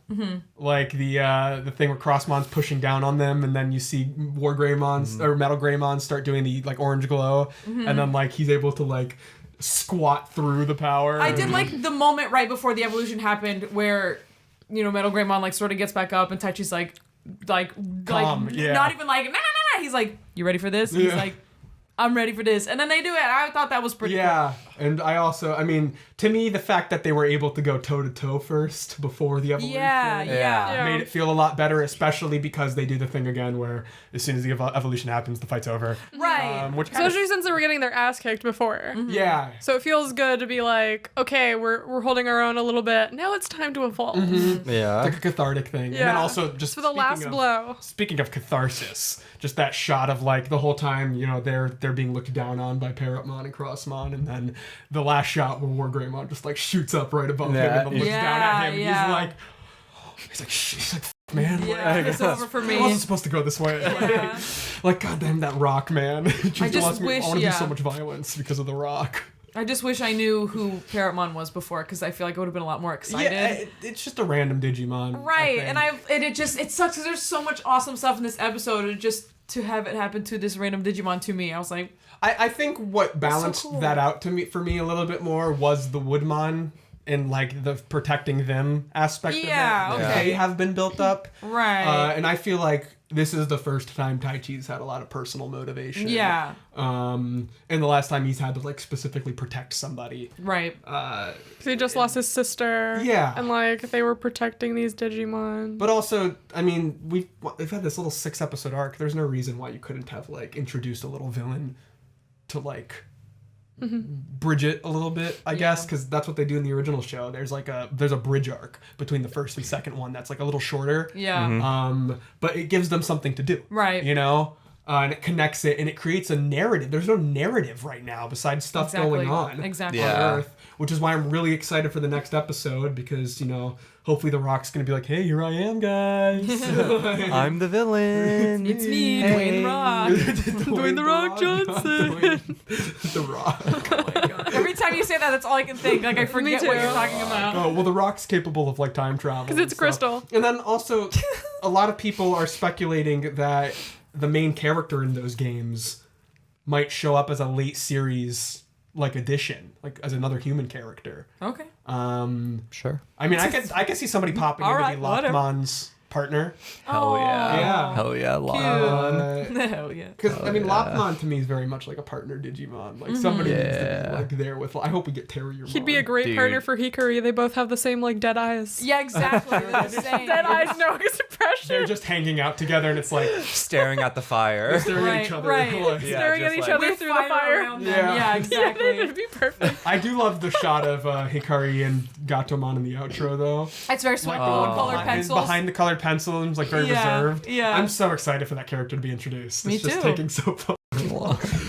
Like the thing where Crossmon's pushing down on them, and then you see War Greymon or Metal Greymon start doing the like orange glow, and then like he's able to like squat through the power. I did like the moment right before the evolution happened where, Metal Greymon like sort of gets back up and Taichi's like Calm, yeah. not even like, nah. He's like, "You ready for this?" And he's Yeah. like, "I'm ready for this." And then they do it. I thought that was pretty Yeah, and I mean, to me, the fact that they were able to go toe to toe first before the cool. evolution. Yeah. Yeah. Made it feel a lot better, especially because they do the thing again where as soon as the evolution happens, the fight's over. Right. Which kind Especially since they were getting their ass kicked before. yeah. So it feels good to be like, okay, we're holding our own a little bit. Now it's time to evolve. Yeah. Like a cathartic thing. And then Yeah. also just For the last blow. Speaking of catharsis, just that shot of like the whole time, they're being looked down on by Parrotmon and Crossmon, and then the last shot where War Greymon just like shoots up right above him and then looks down at him. And Yeah. he's like, "F- man, Yeah, it's over for it me. wasn't supposed to go this way." Yeah. Like, goddamn that rock, man. I just I wish, want to do so yeah. much violence because of the rock. I just wish I knew who Parrotmon was before, because I feel like I would have been a lot more excited. It's just a random Digimon. Right, I think. and it sucks because there's so much awesome stuff in this episode, and just to have it happen to this random Digimon to me, I was like, I think what balanced cool. that out for me a little bit more was the Woodmon and like the protecting them aspect Yeah, of it. okay. They have been built up. right, And I feel like this is the first time Taichi's had a lot of personal motivation. yeah, And the last time he's had to like specifically protect somebody. right. He just lost his sister. Yeah. And like they were protecting these Digimon. But also, I mean, we've had this little 6-episode arc. There's no reason why you couldn't have like introduced a little villain to like bridge it a little bit, I guess, because that's what they do in the original show. There's a bridge arc between the first and second one that's like a little shorter. Yeah, But it gives them something to do. right. And it connects it and it creates a narrative. There's no narrative right now besides stuff going on. Exactly. On Yeah. Earth, which is why I'm really excited for the next episode because, hopefully The Rock's going to be like, "Hey, here I am, guys." I'm the villain. It's me, Hey. Dwayne The Rock. Dwayne The Rock Johnson. The Rock. Every time you say that, that's all I can think. Like I forget too. what you're talking about. Oh, well, The Rock's capable of like time travel. Because it's and stuff. Crystal. And then also, a lot of people are speculating that the main character in those games might show up as a late series like addition, like as another human character. Okay. Sure. I mean, I could see somebody popping All in right, to be whatever. Lockmon's partner. Hell yeah. Yeah. Hell yeah. Lon. Hell yeah. Because I mean, Lockmon to me is very much like a partner Digimon. Like somebody needs to be like there with. I hope we get Terrier. He'd be a great Dude. partner for Hikari. They both have the same like dead eyes. Yeah, exactly. They're the same. Dead eyes, no expression. They're just hanging out together, and it's like Staring at the fire. staring at each Right, other. right. Like- Yeah, Staring at just each like- other With through the fire. around them. Yeah. Yeah, exactly. It'd be perfect. I do love the shot of Hikari and Gatomon in the outro, though. It's very sweet. Like The one colored pencils. behind the colored pencil, and it's like very Yeah, reserved. yeah. I'm so excited for that character to be introduced. Me It's just too. taking so far.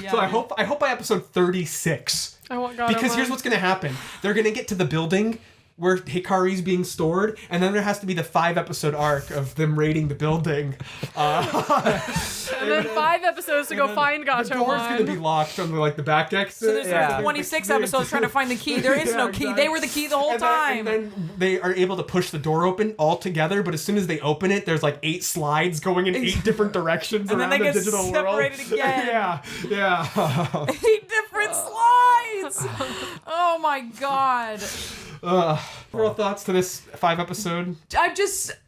Yeah. So I hope by episode 36, I want God. because here's what's gonna happen: they're gonna get to the building, where Hikari's being stored, and then there has to be the 5-episode arc of them raiding the building. And then 5 episodes to go find Gatomon. The door's gonna be locked on the back deck. So there's 26 episodes trying to find the key. There is no key. They were the key the whole time. And then they are able to push the door open all together, but as soon as they open it, there's like 8 slides going in 8 different directions and around then they the get digital world. separated again. Yeah. 8 different slides. Oh my god. Overall thoughts to this 5-episode?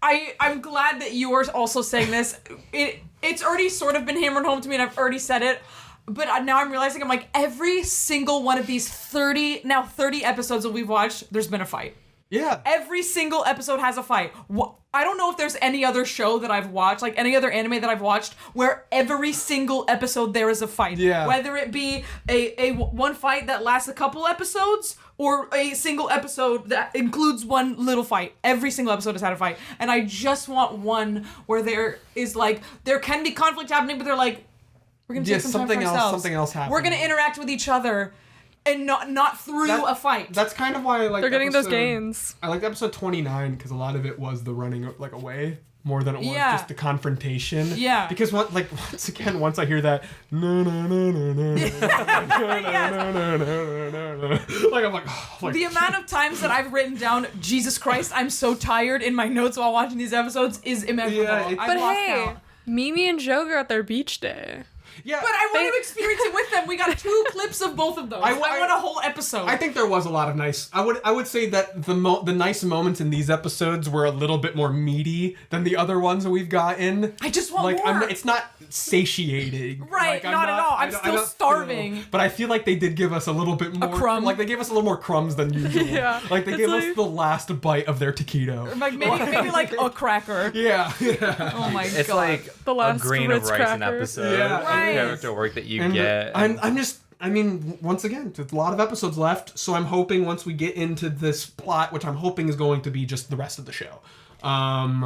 I'm glad that you are also saying this. It's already sort of been hammered home to me, and I've already said it. But now I'm realizing, I'm like, every single one of these 30 episodes that we've watched, there's been a fight. Yeah. Every single episode has a fight. I don't know if there's any other show that I've watched, like any other anime that I've watched, where every single episode there is a fight. Yeah. Whether it be a one fight that lasts a couple episodes, or a single episode that includes one little fight. Every single episode has had a fight. And I just want one where there can be conflict happening, but they're like, we're gonna take some time for ourselves. Something else happening. We're gonna interact with each other, and not through a fight. That's kind of why I like. They're getting those gains. I liked episode 29 because a lot of it was the running like away more than it was just the confrontation. Yeah. Because once I hear that no, like I'm like, the amount of times that I've written down Jesus Christ, I'm so tired in my notes while watching these episodes is immeasurable. Yeah, but hey, Mimi and Joe are at their beach day. Yeah, but I want to experience it with them. We got 2 clips of both of those. I want a whole episode. I think there was a lot of nice. I would say that the nice moments in these episodes were a little bit more meaty than the other ones that we've gotten. I just want more. It's not satiating. Right, not at all. I'm still starving. But I feel like they did give us a little bit more. A crumb. Like they gave us a little more crumbs than usual. Yeah. Like they gave us the last bite of their taquito. Like maybe like a cracker. Yeah. Oh my god. It's like the last a grain of rice an cracker. episode. Yeah. Right. Character work that you And get. I mean, once again, there's a lot of episodes left, so I'm hoping once we get into this plot, which I'm hoping is going to be just the rest of the show.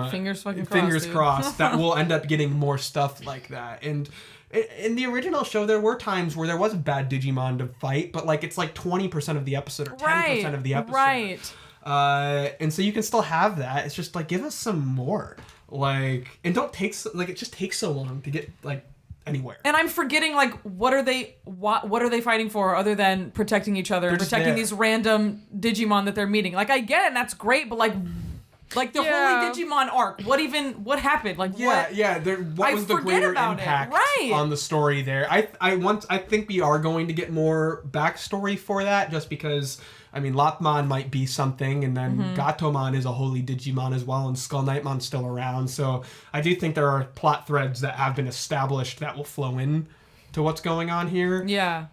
Fingers crossed that we'll end up getting more stuff like that. And in the original show, there were times where there was a bad Digimon to fight, but like it's like 20% of the episode or 10% of the episode. Right. And so you can still have that. It's just like, give us some more. Like, and don't take it just takes so long to get like anywhere. And I'm forgetting, like, what are they fighting for other than protecting each other and protecting these random Digimon that they're meeting? Like, I get it, and that's great, but like the Holy Digimon arc, what happened? Like, what? Yeah, what was the greater impact on the story there? I think we are going to get more backstory for that, just because, I mean, Lapmon might be something, and then Gatomon is a Holy Digimon as well, and Skull Knightmon's still around, so I do think there are plot threads that have been established that will flow in to what's going on here. Yeah.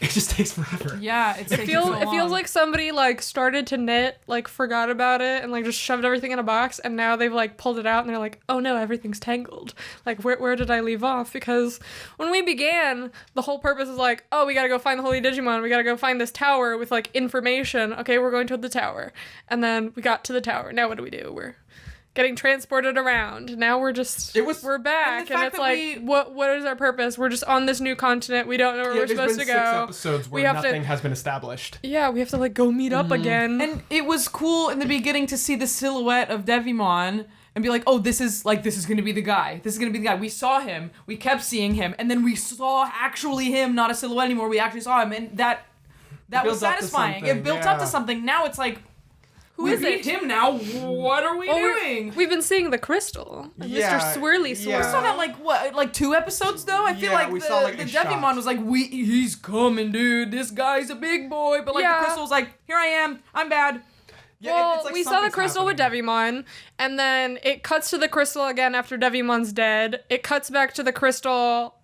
It just takes forever. Yeah, it feels like somebody like started to knit, like forgot about it, and like just shoved everything in a box, and now they've like pulled it out, and they're like, oh no, everything's tangled. Like where did I leave off? Because when we began, the whole purpose is like, oh, we gotta go find the Holy Digimon, we gotta go find this tower with like information. Okay, we're going to the tower, and then we got to the tower. Now what do? We're getting transported around. Now we're back, and it's like, what is our purpose? We're just on this new continent. We don't know where we're supposed to go. 6 episodes where nothing has been established. Yeah, we have to like go meet up again. And it was cool in the beginning to see the silhouette of Devimon and be like, oh, this is gonna be the guy. This is gonna be the guy. We saw him. We kept seeing him, and then we saw actually him, not a silhouette anymore. We actually saw him, and that was satisfying. It built up to something. Now it's like, who is it? Him now. What are we doing? We've been seeing the crystal. Mr. Swirly Swirl. We saw that like 2 episodes though. I feel like the Devimon was like, he's coming, dude. This guy's a big boy. But like the crystal was like, here I am. I'm bad. Yeah, well, we saw the crystal with Devimon, and then it cuts to the crystal again after Devimon's dead. It cuts back to the crystal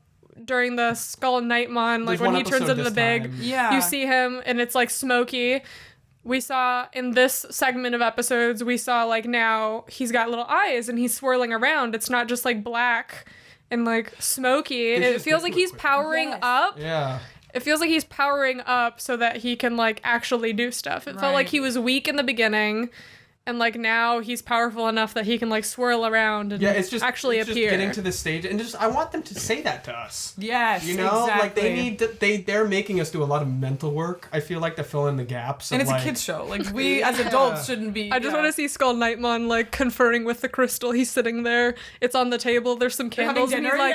during the Skull Knightmon, like when he turns into the big. Yeah. You see him, and it's like smoky. We saw in this segment of episodes, we saw like now he's got little eyes and he's swirling around. It's not just like black and like smoky. It feels like he's powering up. Yeah. It feels like he's powering up so that he can like actually do stuff. It felt like he was weak in the beginning, and like now he's powerful enough that he can like swirl around and it's just actually it's appear. Just getting to this stage, and just I want them to say that to us. Yes, you know, exactly. like they need to, they're making us do a lot of mental work. I feel like to fill in the gaps. And of, it's like, a kids show. Like we as adults shouldn't be. I just want to see Skull Knightmon like conferring with the crystal. He's sitting there. It's on the table. There's some candles, and he's like,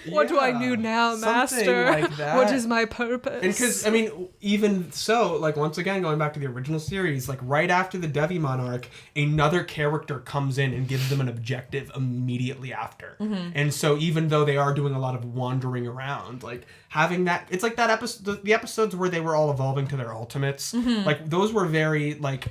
"What do I do now, Something Master? like that. What is my purpose?" And because, I mean, even so, like, once again, going back to the original series, like, right after the Devimon arc, another character comes in and gives them an objective immediately after. And so, even though they are doing a lot of wandering around, like, having that, it's like that episode, the episodes where they were all evolving to their ultimates, like, those were very, like...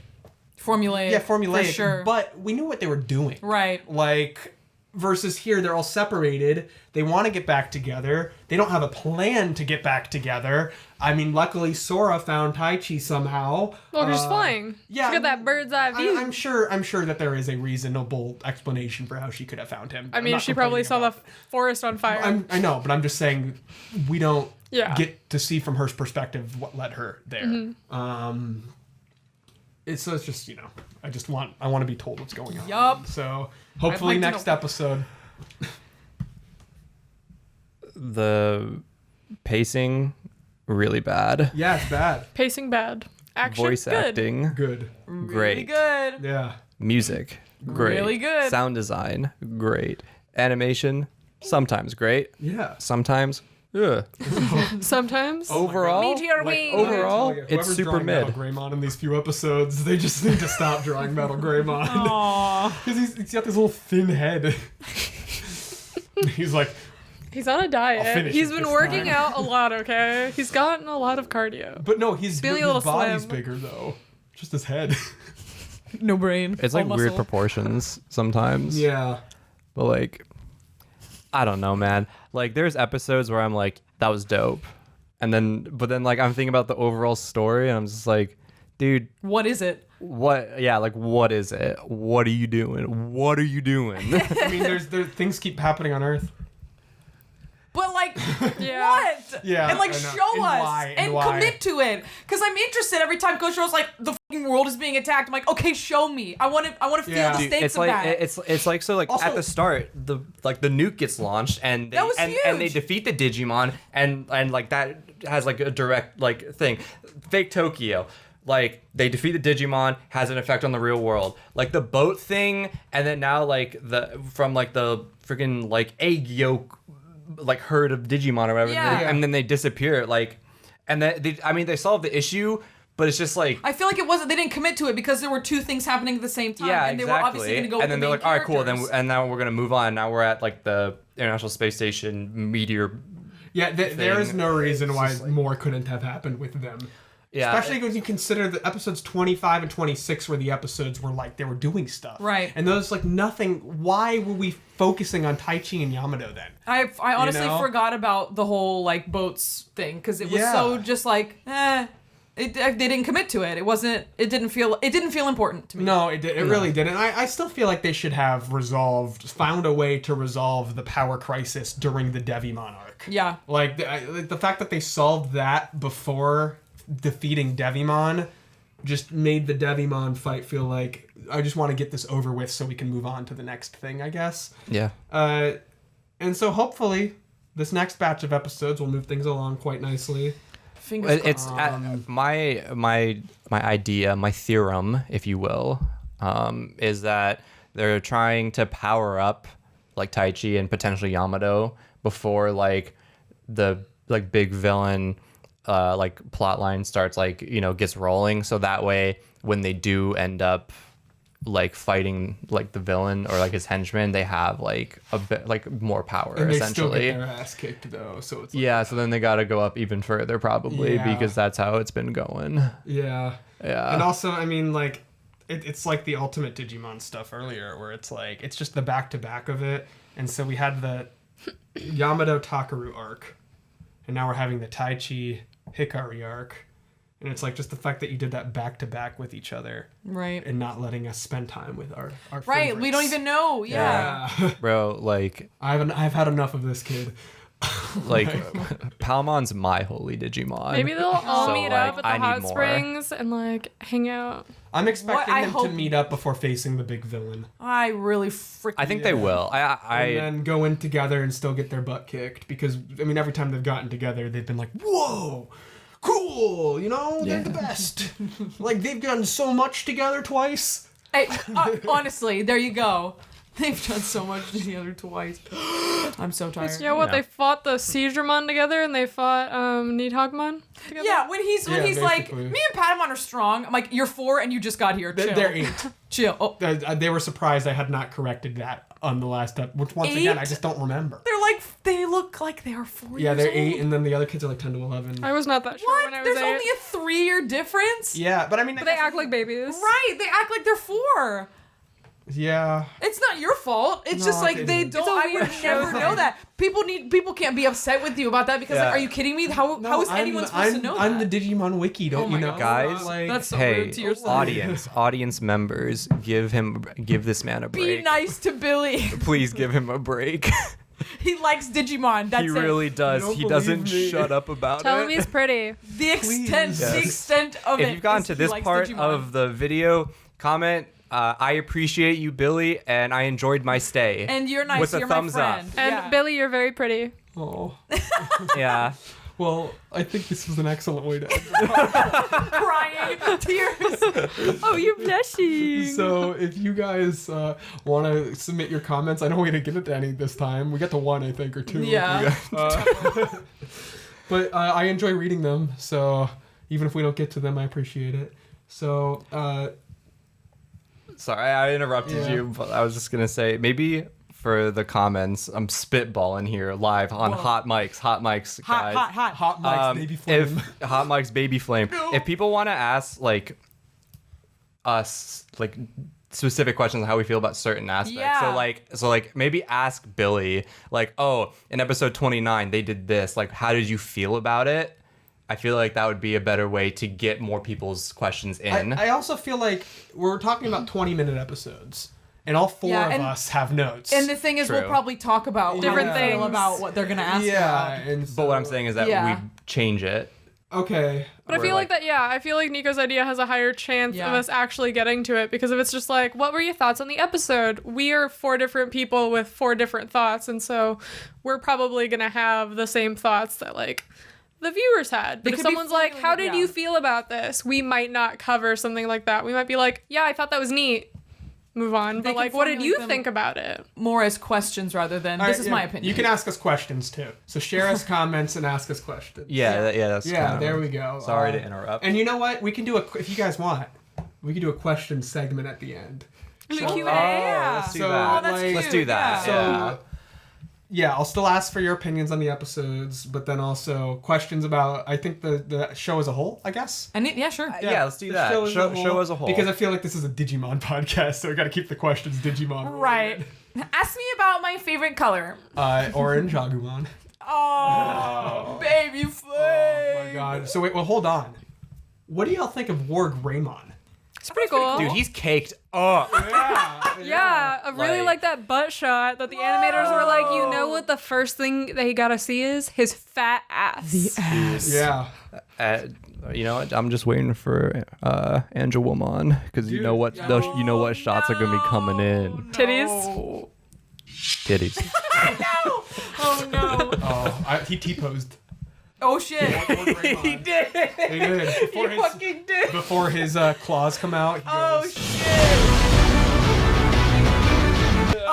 Formulaic. Yeah, formulaic. For sure. But we knew what they were doing. Right. Like... Versus here, they're all separated. They want to get back together. They don't have a plan to get back together. I mean, luckily, Sora found Taichi somehow. Well, just flying. Yeah, She got that bird's eye view. I'm sure that there is a reasonable explanation for how she could have found him. I mean, she probably saw the forest on fire. I know, but I'm just saying we don't Yeah. get to see from her perspective what led her there. It's just, you know, I want to be told what's going on. Yup. So hopefully I'd like to next know. episode. The pacing really bad. Yeah, it's bad. Pacing bad. Action Voice good. acting Good. great. Really good. Yeah. Music great. Really good. Sound design great. Animation sometimes great. Yeah. Sometimes ugh. Sometimes. Overall, Meteor wing. overall, Whoever's it's super drawing mid. Metal Greymon in these few episodes, they just need to stop drawing Metal Greymon. Aww. Because he's got this little thin head. He's like, He's on a I'll diet. finish He's it been this working time. out a lot, okay? He's gotten a lot of cardio. but no, his Feeling a little body's slim. bigger though. Just his head. No brain. It's like all weird muscle. proportions sometimes. Yeah. But like, I don't know, man. Like, there's episodes where I'm like, that was dope, but then like I'm thinking about the overall story, and I'm just like, dude, What is it? what? Yeah, like, what is it? What are you doing? What are you doing? I mean, there's things keep happening on Earth. But like, Yeah. what? Yeah, And like, I know. show And us why? and And why? commit to it. Because I'm interested every time Coach Rose like the fucking world is being attacked. I'm like, okay, show me. I want to feel Yeah. the Dude, stakes it's of like that. it's like, so like Also- at the start the nuke gets launched, and they That was and they huge. defeat the Digimon, and like that has like a direct like thing. Fake Tokyo, like they defeat the Digimon, has an effect on the real world, like the boat thing, and then now like the freaking like egg yolk like herd of Digimon or whatever, Yeah. and then they disappear, like, and then they solve the issue, but it's just like, I feel like they didn't commit to it because there were two things happening at the same time. yeah, and they exactly. were obviously going to go and then with they're the like, all right, cool. characters. And now we're gonna move on. Now we're at like the International Space Station meteor. Yeah, there is Thing. no reason why just like- more couldn't have happened with them. Yeah, Especially when you consider the episodes 25 and 26 were the episodes where like they were doing stuff. Right. And those like nothing. Why were we focusing on Taichi and Yamato then? I honestly know? forgot about the whole like boats thing because it was Yeah. so just like they didn't commit to it. It didn't feel important to me. No, it really didn't. I still feel like they should have found a way to resolve the power crisis during the Devimon arc. Yeah. Like the fact that they solved that before defeating Devimon just made the Devimon fight feel like I just want to get this over with so we can move on to the next thing, I guess. yeah. And so hopefully this next batch of episodes will move things along quite nicely. Fingers It's my idea, my theorem, if you will, is that they're trying to power up like Taichi and potentially Yamato before like the like big villain like plot line starts, like, you know, gets rolling, so that way when they do end up like fighting like the villain or like his henchmen, they have like a bit like more power, And they essentially. still get their ass kicked though, so it's like, Yeah, so then they got to go up even further probably, Yeah. because that's how it's been going. yeah. Yeah. And also, I mean, like, it's like the Ultimate Digimon stuff earlier, where it's like, it's just the back-to-back of it. And so we had the Yamato Takaru arc, and now we're having the Taichi Hikari arc. And it's like just the fact that you did that back-to-back with each other right. and not letting us spend time with our Right. We don't favorites. even know. Yeah. Yeah. Bro, like, I've had enough of this kid. Like, Palmon's my holy Digimon. Maybe they'll all So, meet like, up at I the need hot more. springs and like hang out. I'm expecting I them to hope- meet up before facing the big villain. I really freaking. I think they will. And then go in together and still get their butt kicked. Because, I mean, every time they've gotten together, they've been like, whoa, cool, you know? They're the best. Like, they've done so much together twice. Hey, honestly, there you go. They've done so much together twice. I'm so tired. You know what? Yeah. They fought the Seadramon together and they fought Nidhoggmon together. Yeah, when he's like, basically. me and Patamon are strong. I'm like, you're 4 and you just got here. Chill. They're 8. Chill. Oh, They were surprised I had not corrected that on the last episode. Which, once again, I 8? just don't remember. they're like, they look like they are 4 Yeah, years they're old. 8, and then the other kids are like 10 to 11. I was not that sure when I What? was There's 8. only a 3-year difference? Yeah, but I mean... But they act like babies. Right, they act like they're 4. Yeah. It's not your fault. It's No, just like it they isn't. don't. It's a I would weird never show know that. People can't be upset with you about that because like, Yeah. are you kidding me? How is anyone supposed to know I'm that? the Digimon wiki, don't Oh you my know? God. Guys, Like, That's so hey, rude to yourself. audience members, give this man a Be break. nice to Billy. Please give him a break. He likes Digimon. That's He it. really does. don't He believe doesn't me. shut up about Tell it. him he's pretty. The extent, Yes. the extent of it. If you've gotten is to he this likes part Digimon. of the video, comment. I appreciate you, Billy, and I enjoyed my stay. and you're nice. with a you're thumbs my up. friend. And Yeah. Billy, you're very pretty. oh. Yeah. Well, I think this was an excellent way to end crying tears. Oh, you're blushing. So if you guys want to submit your comments, I know we didn't get it to any this time. We got to 1, I think, or 2. Yeah. But I enjoy reading them, so even if we don't get to them, I appreciate it. So, Sorry, I interrupted Yeah. you, but I was just gonna say maybe for the comments, I'm spitballing here live on Whoa. hot mics, guys. Hot Mike's Baby Flame. If Hot Mike's Baby Flame, if people want to ask like us like specific questions on how we feel about certain aspects, Yeah. so like maybe ask Billy like, oh, in episode 29 they did this, like how did you feel about it? I feel like that would be a better way to get more people's questions in. I also feel like we're talking about 20-minute episodes, and all 4 Yeah, of and- us have notes. And the thing is, we'll True. probably talk about Different how we feel things. about what they're gonna ask yeah, about. and but what I'm saying is that Yeah. we change it. okay. But I We're feel like like- that, yeah, I feel like Nico's idea has a higher chance Yeah. of us actually getting to it, because if it's just like, what were your thoughts on the episode? We are 4 different people with 4 different thoughts, and so we're probably going to have the same thoughts that, like, the viewers had. But They if could be someone's like, fully- how did yeah. you feel about this? We might not cover something like that. We might be like, yeah, I thought that was neat. Move on. They But, could like, what did formulate you them- think about it? More as questions rather than All this right, is yeah. my opinion. You can ask us questions too. So share us comments and ask us questions. Yeah, that's Yeah, kind of- there we go. Sorry to interrupt. And you know what? We can do if you guys want, we can do a question segment at the end. Is it So- Q&A? Let's do So, that. Oh, that's like- cute. Let's do that. So, Yeah. yeah, I'll still ask for your opinions on the episodes, but then also questions about, I think, the show as a whole, I guess. And yeah, sure. Yeah, let's do the that. Show as a whole. Because I feel like this is a Digimon podcast, so we got to keep the questions Digimon. Right. Ask me about my favorite color. Orange, Agumon. Oh, baby flame. Oh my god. So wait, well, hold on. What do y'all think of Warg Raymon? It's pretty cool. Dude, he's caked up. Yeah, I really like that butt shot that the animators were like, you know what the first thing that he gotta see is? His fat ass. Yeah. You know what? I'm just waiting for Angemon because you know what you know what shots are gonna be coming in. Titties. Titties. Oh no. Oh, he T-posed. Oh shit. He did. He did. Before his claws come out. He Oh goes, shit.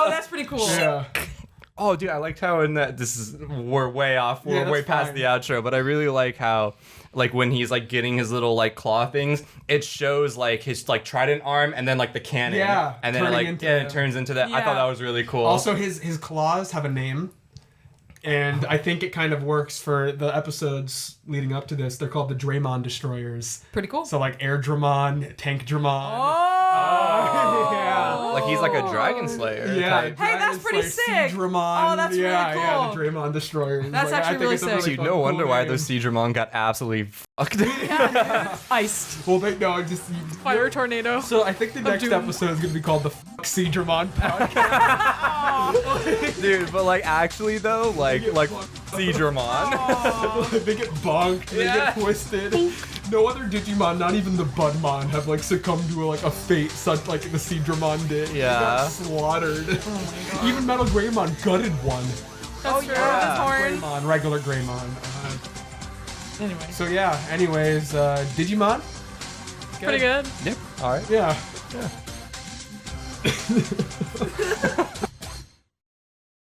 Oh, that's pretty cool. yeah. Oh, dude, I liked how in that we're way off. Yeah, We're that's way past fine. the outro, but I really like how like when he's like getting his little like claw things, it shows like his like trident arm and then like the cannon. Yeah, And then it, turning like into it the- turns into that. I Yeah. thought that was really cool. Also, his claws have a name. And I think it kind of works for the episodes leading up to this. They're called the Draymon Destroyers. Pretty cool. So like Airdramon, Tankdramon. Oh. Yeah. Like he's like a dragon slayer. Yeah, type. Hey, that's pretty sick. Seadramon. Oh, that's really Yeah, cool. the Draymon Destroyer. That's actually I think really it's a sick. Dude, fun, no cool wonder why name. those Seadramon got absolutely fucked. Iced. Well, no, just Fire tornado. So I think the next doom. episode is gonna be called the Seadramon podcast. Dude, but like actually though, like Seadramon. They get bonked. They Yeah. get twisted. No other Digimon, not even the Budmon, have like succumbed to like a fate such like the Seadramon did. They Yeah. got slaughtered. Even Metal Greymon gutted one. That's true. yeah. His horn. Greymon, regular Greymon. Anyway. So yeah. Anyways, Digimon. Pretty good. Yep. All right. Yeah.